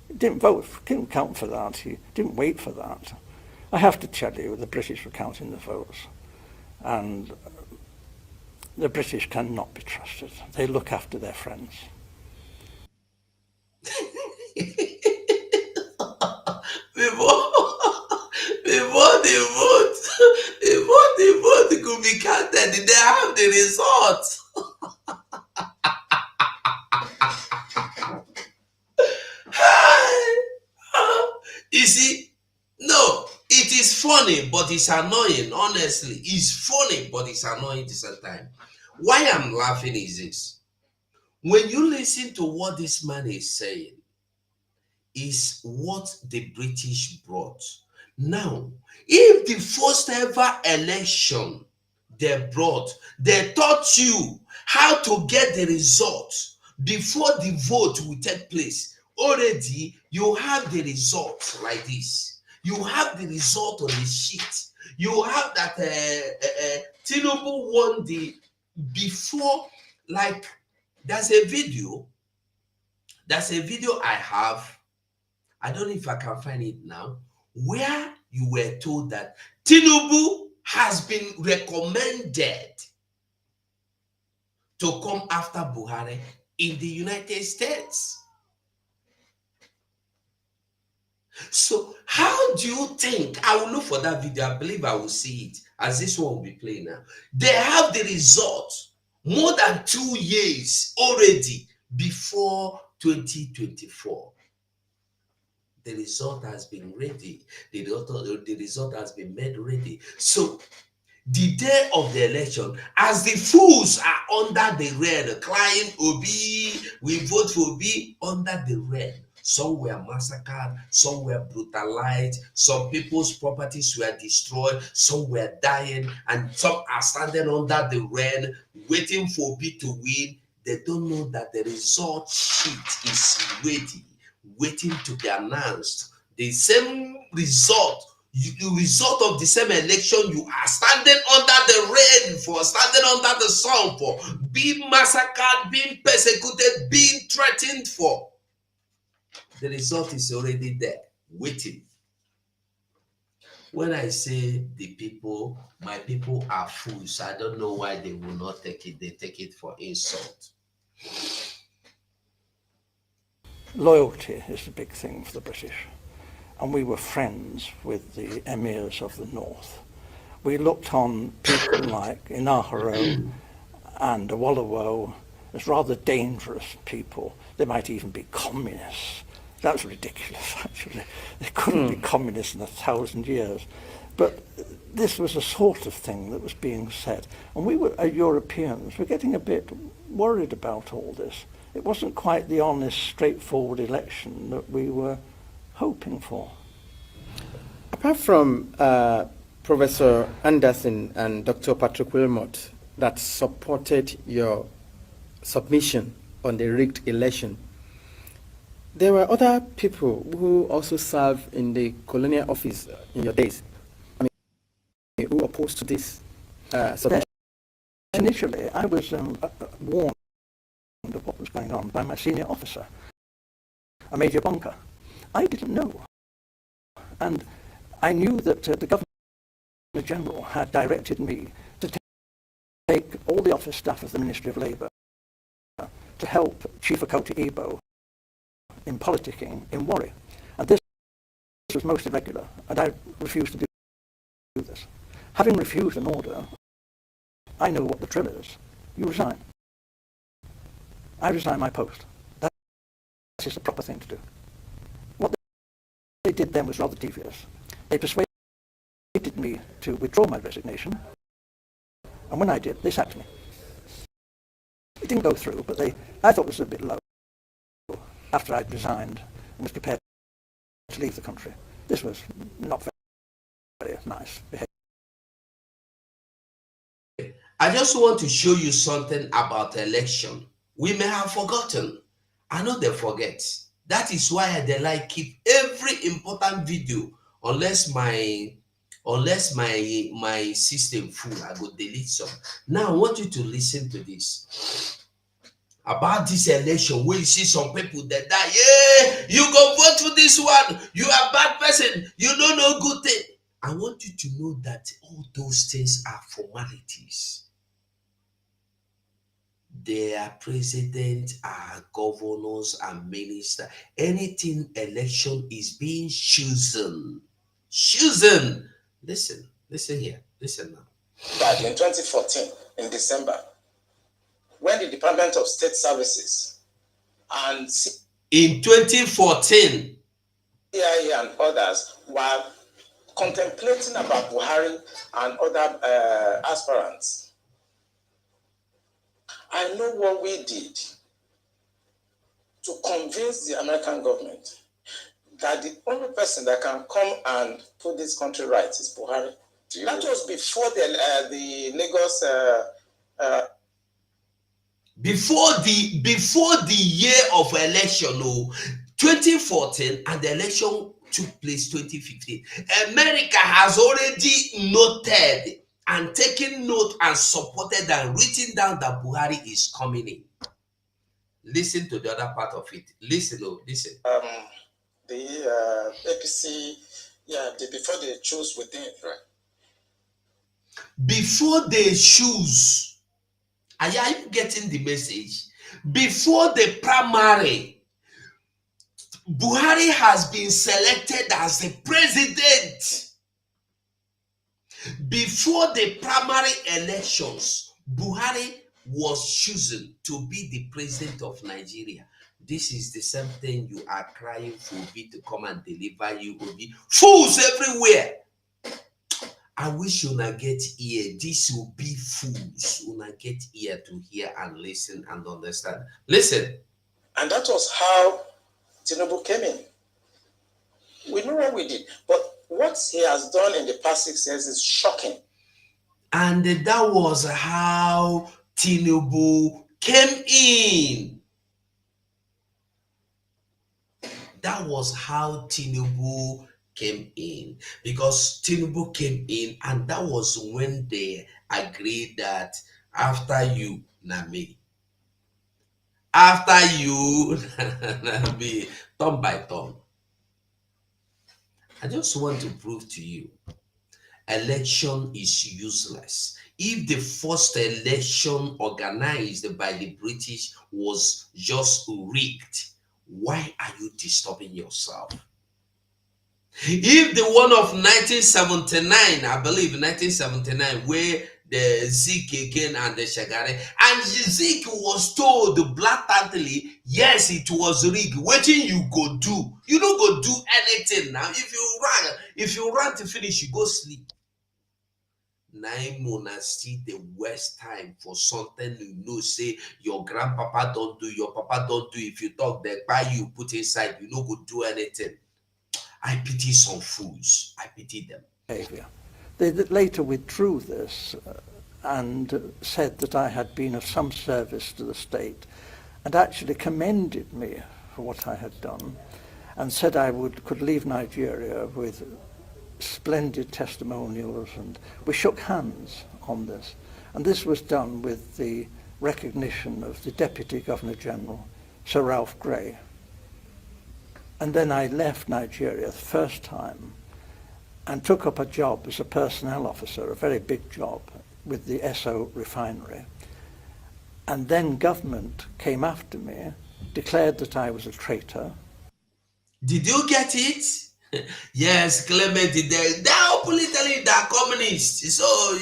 he didn't vote, didn't count for that, he didn't wait for that. I have to tell you, the British were counting the votes, and the British cannot be trusted. They look after their friends. Before the vote could be counted, they have the results. You see, no, it is funny, but it's annoying. Honestly, it's funny, but it's annoying at the same time. Why I'm laughing is this. When you listen to what this man is saying, is what the British brought. Now, if the first ever election they brought, they taught you how to get the results before the vote will take place. Already, you have the result like this. You have the result on the sheet. You have that Tinubu won the before, like, there's a video I have. I don't know if I can find it now, where you were told that Tinubu has been recommended to come after Buhari in the United States. So how do you think, I will look for that video, I believe I will see it, as this one will be playing now. They have the result more than 2 years already before 2024. The result has been ready. The result has been made ready. So the day of the election, as the fools are under the red, crying Obi, we vote for Obi, under the red. some were massacred, some were brutalized, some people's properties were destroyed, some were dying, and some are standing under the rain, waiting for B to win. They don't know that the result sheet is ready, waiting to be announced. The same result, the result of the same election, you are standing under the rain for, standing under the sun for, being massacred, being persecuted, being threatened for. The result is already there, waiting. When I say the people, my people are fools. I don't know why they will not take it. They take it for insult. Loyalty is the big thing for the British. And we were friends with the emirs of the north. We looked on people like Inaharo and Awolowo as rather dangerous people. They might even be communists. That's ridiculous, actually. They couldn't be communists in 1,000 years. But this was the sort of thing that was being said. And we were, Europeans, were getting a bit worried about all this. It wasn't quite the honest, straightforward election that we were hoping for. Apart from Professor Anderson and Dr. Patrick Wilmot that supported your submission on the rigged election, there were other people who also served in the Colonial office in your days. I mean, who opposed to this submission? Initially, I was warned of what was going on by my senior officer, a Major Bunker. I didn't know. And I knew that the Governor General had directed me to take all the office staff of the Ministry of Labour to help Chief Okoti Igbo in politicking in Warri. And this was most irregular, and I refused to do this. Having refused an order, I know what the drill is. You resign. I resign my post. That is the proper thing to do. What they did then was rather devious. They persuaded me to withdraw my resignation, and when I did, they sacked me. It didn't go through, but I thought it was a bit low after I'd resigned and was prepared to leave the country. This was not very nice behavior. I just want to show you something about the election. We may have forgotten. I know they forget. That is why they like keep every important video, unless my system full, I go delete some. Now I want you to listen to this. About this election, where you see some people that die, yeah, you go vote for this one, you are a bad person, you don't know good thing. I want you to know that all those things are formalities. Their president, our governors and ministers, anything election is being chosen. Chosen. Listen here. Listen now. But in 2014, in December, when the Department of State Services and in 2014, CIA and others were contemplating about Buhari and other aspirants, I know what we did to convince the American government that the only person that can come and put this country right is Buhari. That was before the Lagos. Before the year of election, 2014, and the election took place 2015. America has already noted and taken note and supported and written down that Buhari is coming in. Listen to the other part of it. Listen. The APC, before they choose within, right? Before they choose, are you getting the message? Before the primary, Buhari has been selected as the president. Before the primary elections, Buhari was chosen to be the president of Nigeria. This is the same thing you are crying for Obi to come and deliver you, Obi. Fools everywhere. I wish una get ear. This will be fools. Una get ear to hear and listen and understand. Listen. And that was how Tinubu came in. We know what we did, but what he has done in the past 6 years is shocking. And that was how Tinubu came in. That was how Tinubu came in. Because Tinubu came in, and that was when they agreed that after you, Nami. After you, Nami, turn by turn. I just want to prove to you, election is useless. If the first election organized by the British was just rigged, why are you disturbing yourself? If the one of 1979, I believe 1979, where the Zik again and the Shagari, and Zik was told blatantly, yes, it was rigged. What you go do? You don't go do anything now. If you run to finish, you go sleep. 9 months still the worst time for something you know, say your grandpapa don't do, your papa don't do. If you talk, they buy you, put inside, you no go do anything. I pity some fools. I pity them. Behavior. They later withdrew this and said that I had been of some service to the state, and actually commended me for what I had done, and said I could leave Nigeria with splendid testimonials, and we shook hands on this. And this was done with the recognition of the Deputy Governor General, Sir Ralph Grey. And then I left Nigeria the first time and took up a job as a personnel officer, a very big job, with the Esso refinery. And then government came after me, declared that I was a traitor. Did you get it? Yes, Clement, they are openly telling they are communists. So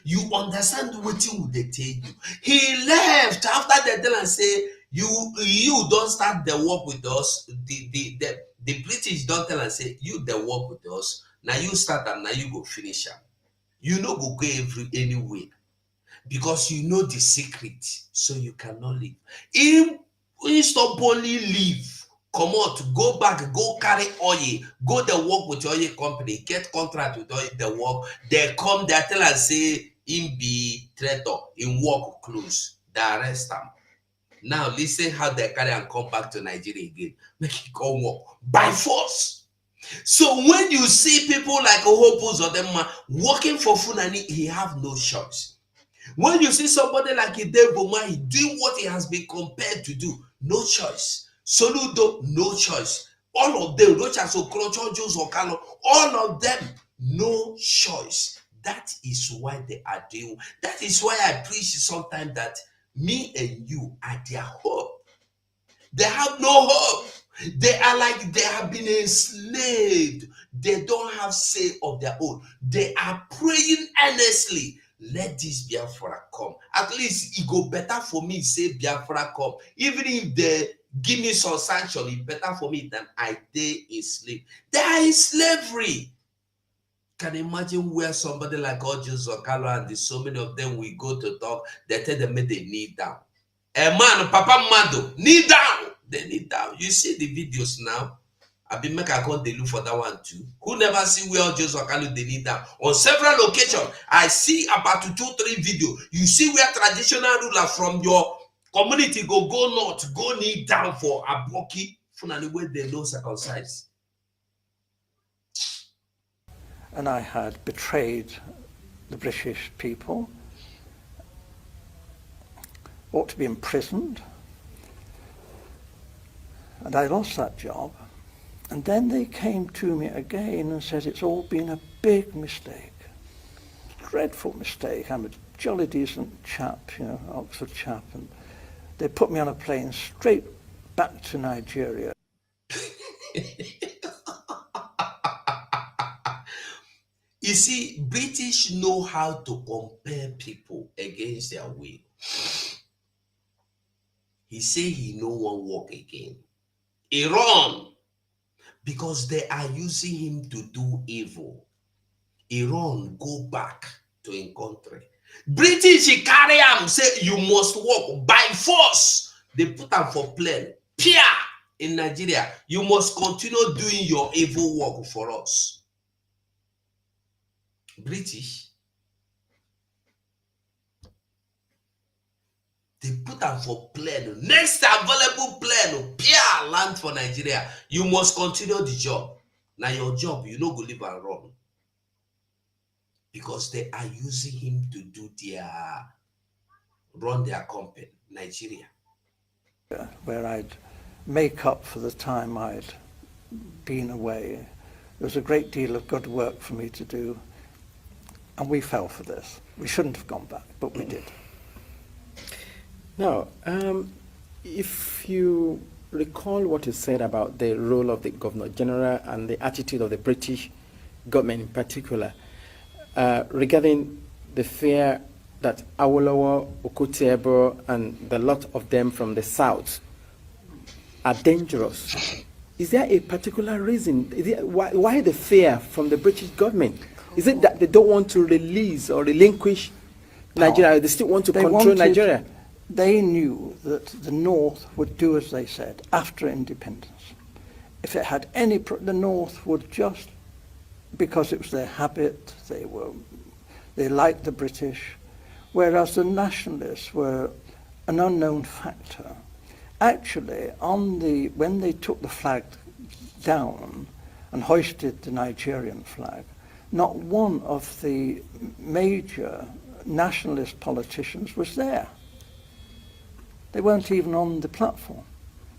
you understand what they tell you. He left after they tell and say, you don't start the work with us. The British don't tell and say, you the work with us. Now you start and now you go finish them. You know go anywhere. Because you know the secret. So you cannot leave. If you stubbornly leave, come out, go back, go carry oil, go the work with oil company, get contract with oil, the work. They come, they tell and say, him be traitor, in work close. They arrest them. Now listen how they carry and come back to Nigeria again. Make it come work by force. So when you see people like Ohopos or them working for Funani, he have no choice. When you see somebody like Ideboma, he doing what he has been compelled to do, no choice. Soludo, no choice. All of them, Rochas Okrocho, Jos Okalo, all of them, no choice. That is why they are doing. That is why I preach sometimes that me and you are their hope. They have no hope. They are like they have been enslaved. They don't have say of their own. They are praying earnestly. Let this Biafra come. At least it go better for me, say Biafra come. Even if they give me some sanction, it's better for me than I stay in slave. They are in slavery. Can you imagine where somebody like Ojus or Carlo and so many of them we go to talk, they tell them they kneel down. A man, Papa Mado, kneel down. They kneel down. You see the videos now. I've been making a call, they look for that one too. Who never see where Ojus or Carlo they kneel down? On several locations, I see about 2-3 videos. You see where traditional ruler from your community go north, go kneel down for Aboki, Funani where they no circumcised. And I had betrayed the British people, ought to be imprisoned, and I lost that job. And then they came to me again and said it's all been a big mistake, dreadful mistake. I'm a jolly decent chap, you know, Oxford chap, and they put me on a plane straight back to Nigeria. You see, British know how to compare people against their will. He say he no one work again. He run because they are using him to do evil. He run, go back to his country. British he carry him, say you must work by force. They put him for plane. Pia! in Nigeria, you must continue doing your evil work for us. British, they put them for plane. Next available plane, Pia land for Nigeria. You must continue the job. Now your job, you know, go live and run. Because they are using him to do run their company, Nigeria. Where I'd make up for the time I'd been away. There was a great deal of good work for me to do, and we fell for this. We shouldn't have gone back, but we did. Now, if you recall what you said about the role of the Governor General and the attitude of the British government in particular, regarding the fear that Awolowo, Okotie-Eboh, and the lot of them from the south are dangerous. Is there a particular reason? Why the fear from the British government? Is it that they don't want to release or relinquish Nigeria? They still want to control Nigeria? They knew that the North would do as they said after independence. If it had any, the North would just, because it was their habit, they liked the British, whereas the nationalists were an unknown factor. Actually, when they took the flag down and hoisted the Nigerian flag, not one of the major nationalist politicians was there. They weren't even on the platform.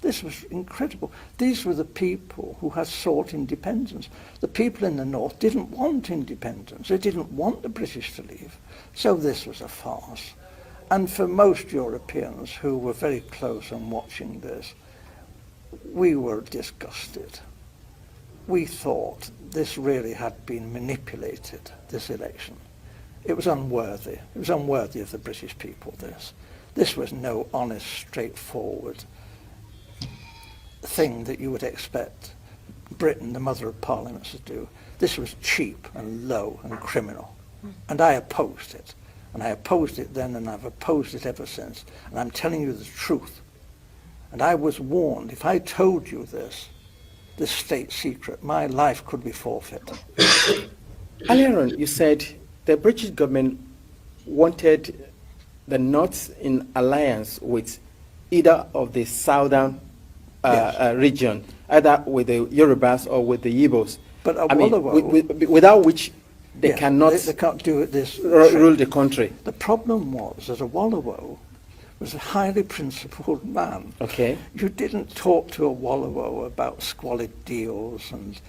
This was incredible. These were the people who had sought independence. The people in the North didn't want independence. They didn't want the British to leave. So this was a farce. And for most Europeans who were very close and watching this, we were disgusted. We thought this really had been manipulated, this election. It was unworthy. It was unworthy of the British people, this. This was no honest, straightforward thing that you would expect Britain, the mother of parliaments, to do. This was cheap and low and criminal. And I opposed it. And I opposed it then, and I've opposed it ever since. And I'm telling you the truth. And I was warned, if I told you this state secret, my life could be forfeit. Earlier on, you said the British government wanted the North in alliance with either of the southern region, either with the Yorubas or with the Igbos. But without which they cannot they can't do it this rule the country. The problem was that Awolowo was a highly principled man. Okay. You didn't talk to Awolowo about squalid deals and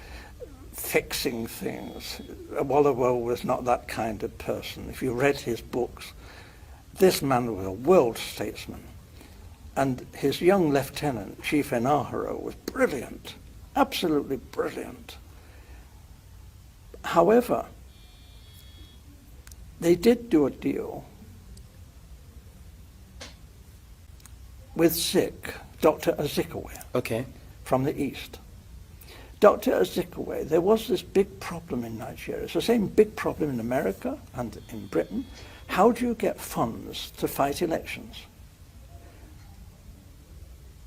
fixing things. Awolowo was not that kind of person. If you read his books, this man was a world statesman. And his young lieutenant, Chief Enaharo, was brilliant, absolutely brilliant. However, they did do a deal with Zik, Dr. Azikiwe, from the East. Dr. Azikiwe, there was this big problem in Nigeria. It's the same big problem in America and in Britain. How do you get funds to fight elections?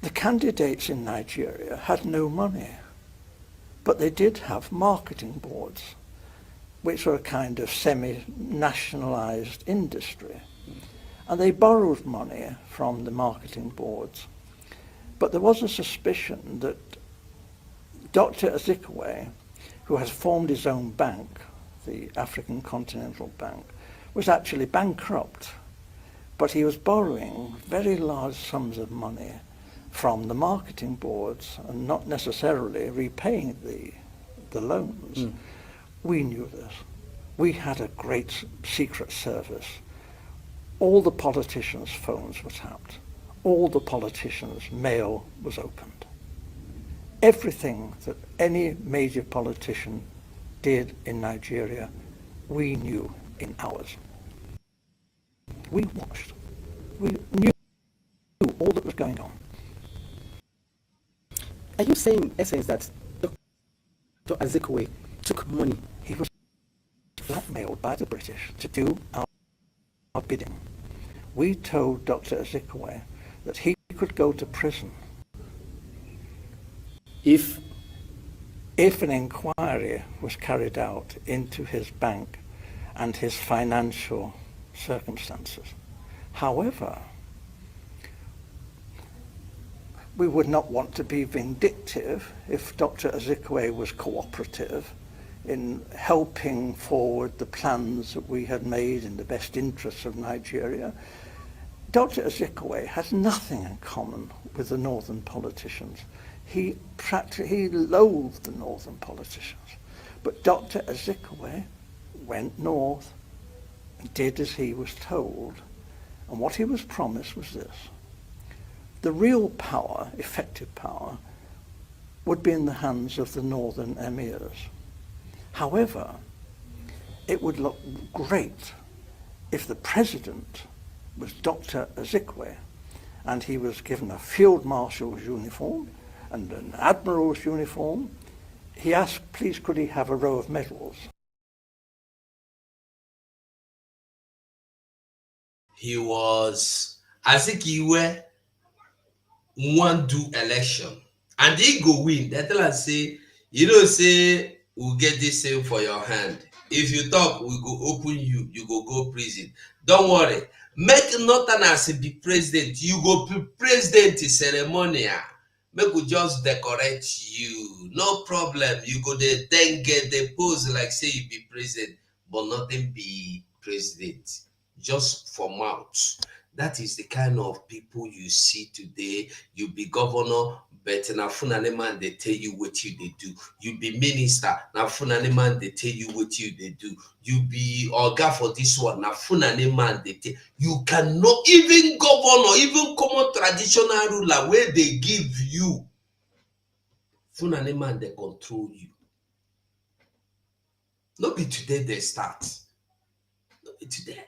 The candidates in Nigeria had no money, but they did have marketing boards, which were a kind of semi-nationalized industry. And they borrowed money from the marketing boards. But there was a suspicion that Dr. Azikiwe, who has formed his own bank, the African Continental Bank, was actually bankrupt. But he was borrowing very large sums of money from the marketing boards and not necessarily repaying the loans. We knew this. We had a great secret service. All the politicians' phones were tapped. All the politicians' mail was opened. Everything that any major politician did in Nigeria, we knew in hours. We watched. We knew all that was going on. Are you saying, in essence, that Dr. Azikiwe took money? He was blackmailed by the British to do our bidding. We told Dr. Azikiwe that he could go to prison if an inquiry was carried out into his bank and his financial circumstances. However, we would not want to be vindictive if Dr. Ezekwe was cooperative in helping forward the plans that we had made in the best interests of Nigeria. Dr. Ezekwe has nothing in common with the northern politicians. He loathed the northern politicians. But Dr. Ezekwe went north and did as he was told. And what he was promised was this: the real power, effective power, would be in the hands of the northern emirs. However, it would look great if the president was Dr. Ezekwe and he was given a field marshal's uniform and an admiral's uniform. He asked, please, could he have a row of medals? He was, I think he were one do election and he go win. That tell us say, you don't say we'll get this thing for your hand. If you talk, we go open you, you go prison. Don't worry. Make nothing as be president. You go be president ceremonial. Make we just decorate you. No problem. You go there, then get the pose like say you be president, but nothing be president. Just for mouth. That is the kind of people you see today. You be governor, but na funani man they tell you what you they do. You be minister, na funani man they tell you what you they do. You be orga for this one, na funani man they tell you cannot even governor, even common traditional ruler where they give you. Funani man they control you. Not be today they start. Not be today.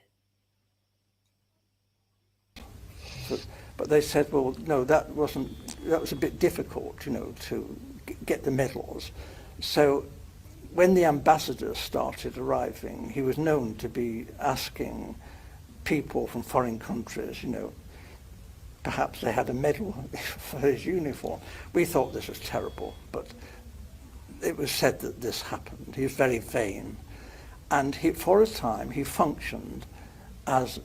But they said, well, no, that was a bit difficult, you know, to get the medals. So when the ambassadors started arriving, he was known to be asking people from foreign countries, you know, perhaps they had a medal for his uniform. We thought this was terrible, but it was said that this happened. He was very vain. And for a time, he functioned as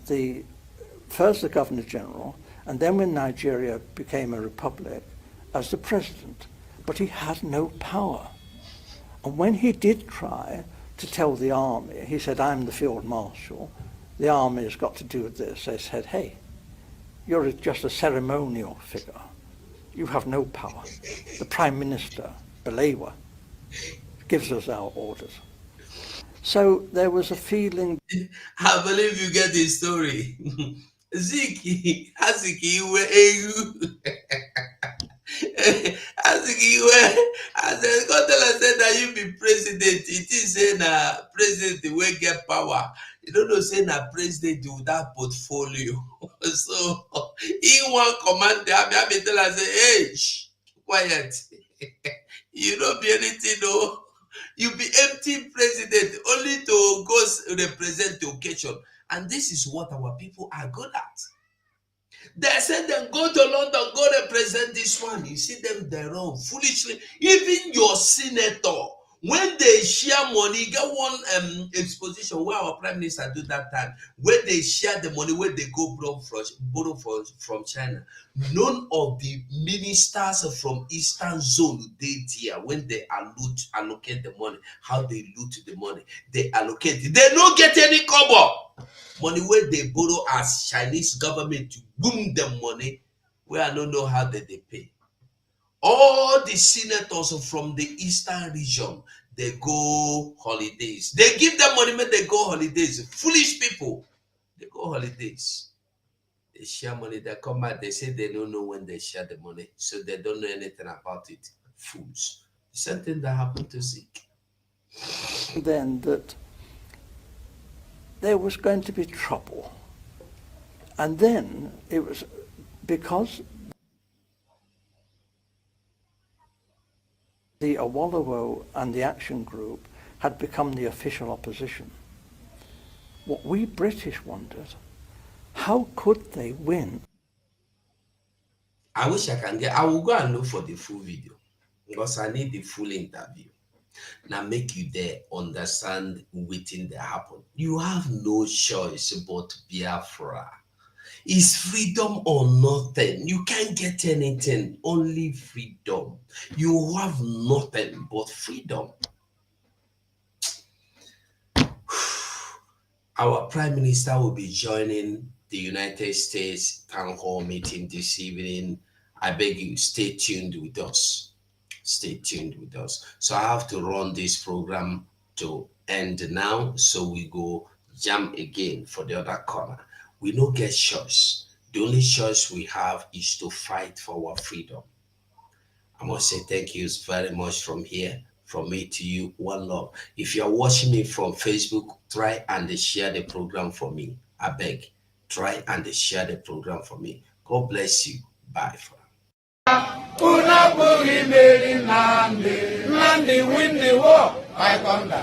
first the Governor General, and then when Nigeria became a republic, as the president. But he had no power. And when he did try to tell the army, he said, I'm the field marshal, the army has got to do with this. They said, hey, you're just a ceremonial figure. You have no power. The Prime Minister, Balewa, gives us our orders. So there was a feeling. I believe you get this story. Ziki, Aziki, where are you? Aziki, where? As the Scotland said that you be president, it is saying that president will get power. You don't know saying that president without portfolio. So, in one command, I be tell us, hey, shh, quiet. You don't be anything, no. You be empty president, only to go represent the occasion. And this is what our people are good at. They said them go to London, go represent this one. You see them, they run foolishly. Even your senator, when they share money, get one exposition where our prime minister do that time, where they share the money, where they go borrow from China. None of the ministers from Eastern Zone they there when they allocate the money, how they loot the money, they allocate it. They don't get any cover. Money where they borrow as Chinese government to boom them money, where I don't know how they pay. All the senators from the Eastern region, they go holidays. They give them money when they go holidays. Foolish people, they go holidays. They share money, they come back, they say they don't know when they share the money, so they don't know anything about it. Fools. The same thing that happened to Zeke. Then that there was going to be trouble. And then it was because the Awolowo and the Action Group had become the official opposition. What we British wondered, how could they win? I wish I can I will go and look for the full video. because I need the full interview. Now make you there understand waiting that happen. You have no choice but Biafra. It's freedom or nothing. You can't get anything, only freedom. You have nothing but freedom. Our Prime Minister will be joining the United States Town Hall meeting this evening. I beg you, stay tuned with us. Stay tuned with us. So I have to run this program to end now. So we go jam again for the other corner. We don't get choice. The only choice we have is to fight for our freedom. I must say thank you very much from here. From me to you, one love. If you're watching me from Facebook, try and share the program for me. I beg, try and share the program for me. God bless you. Bye. Nandi win the war. I come down.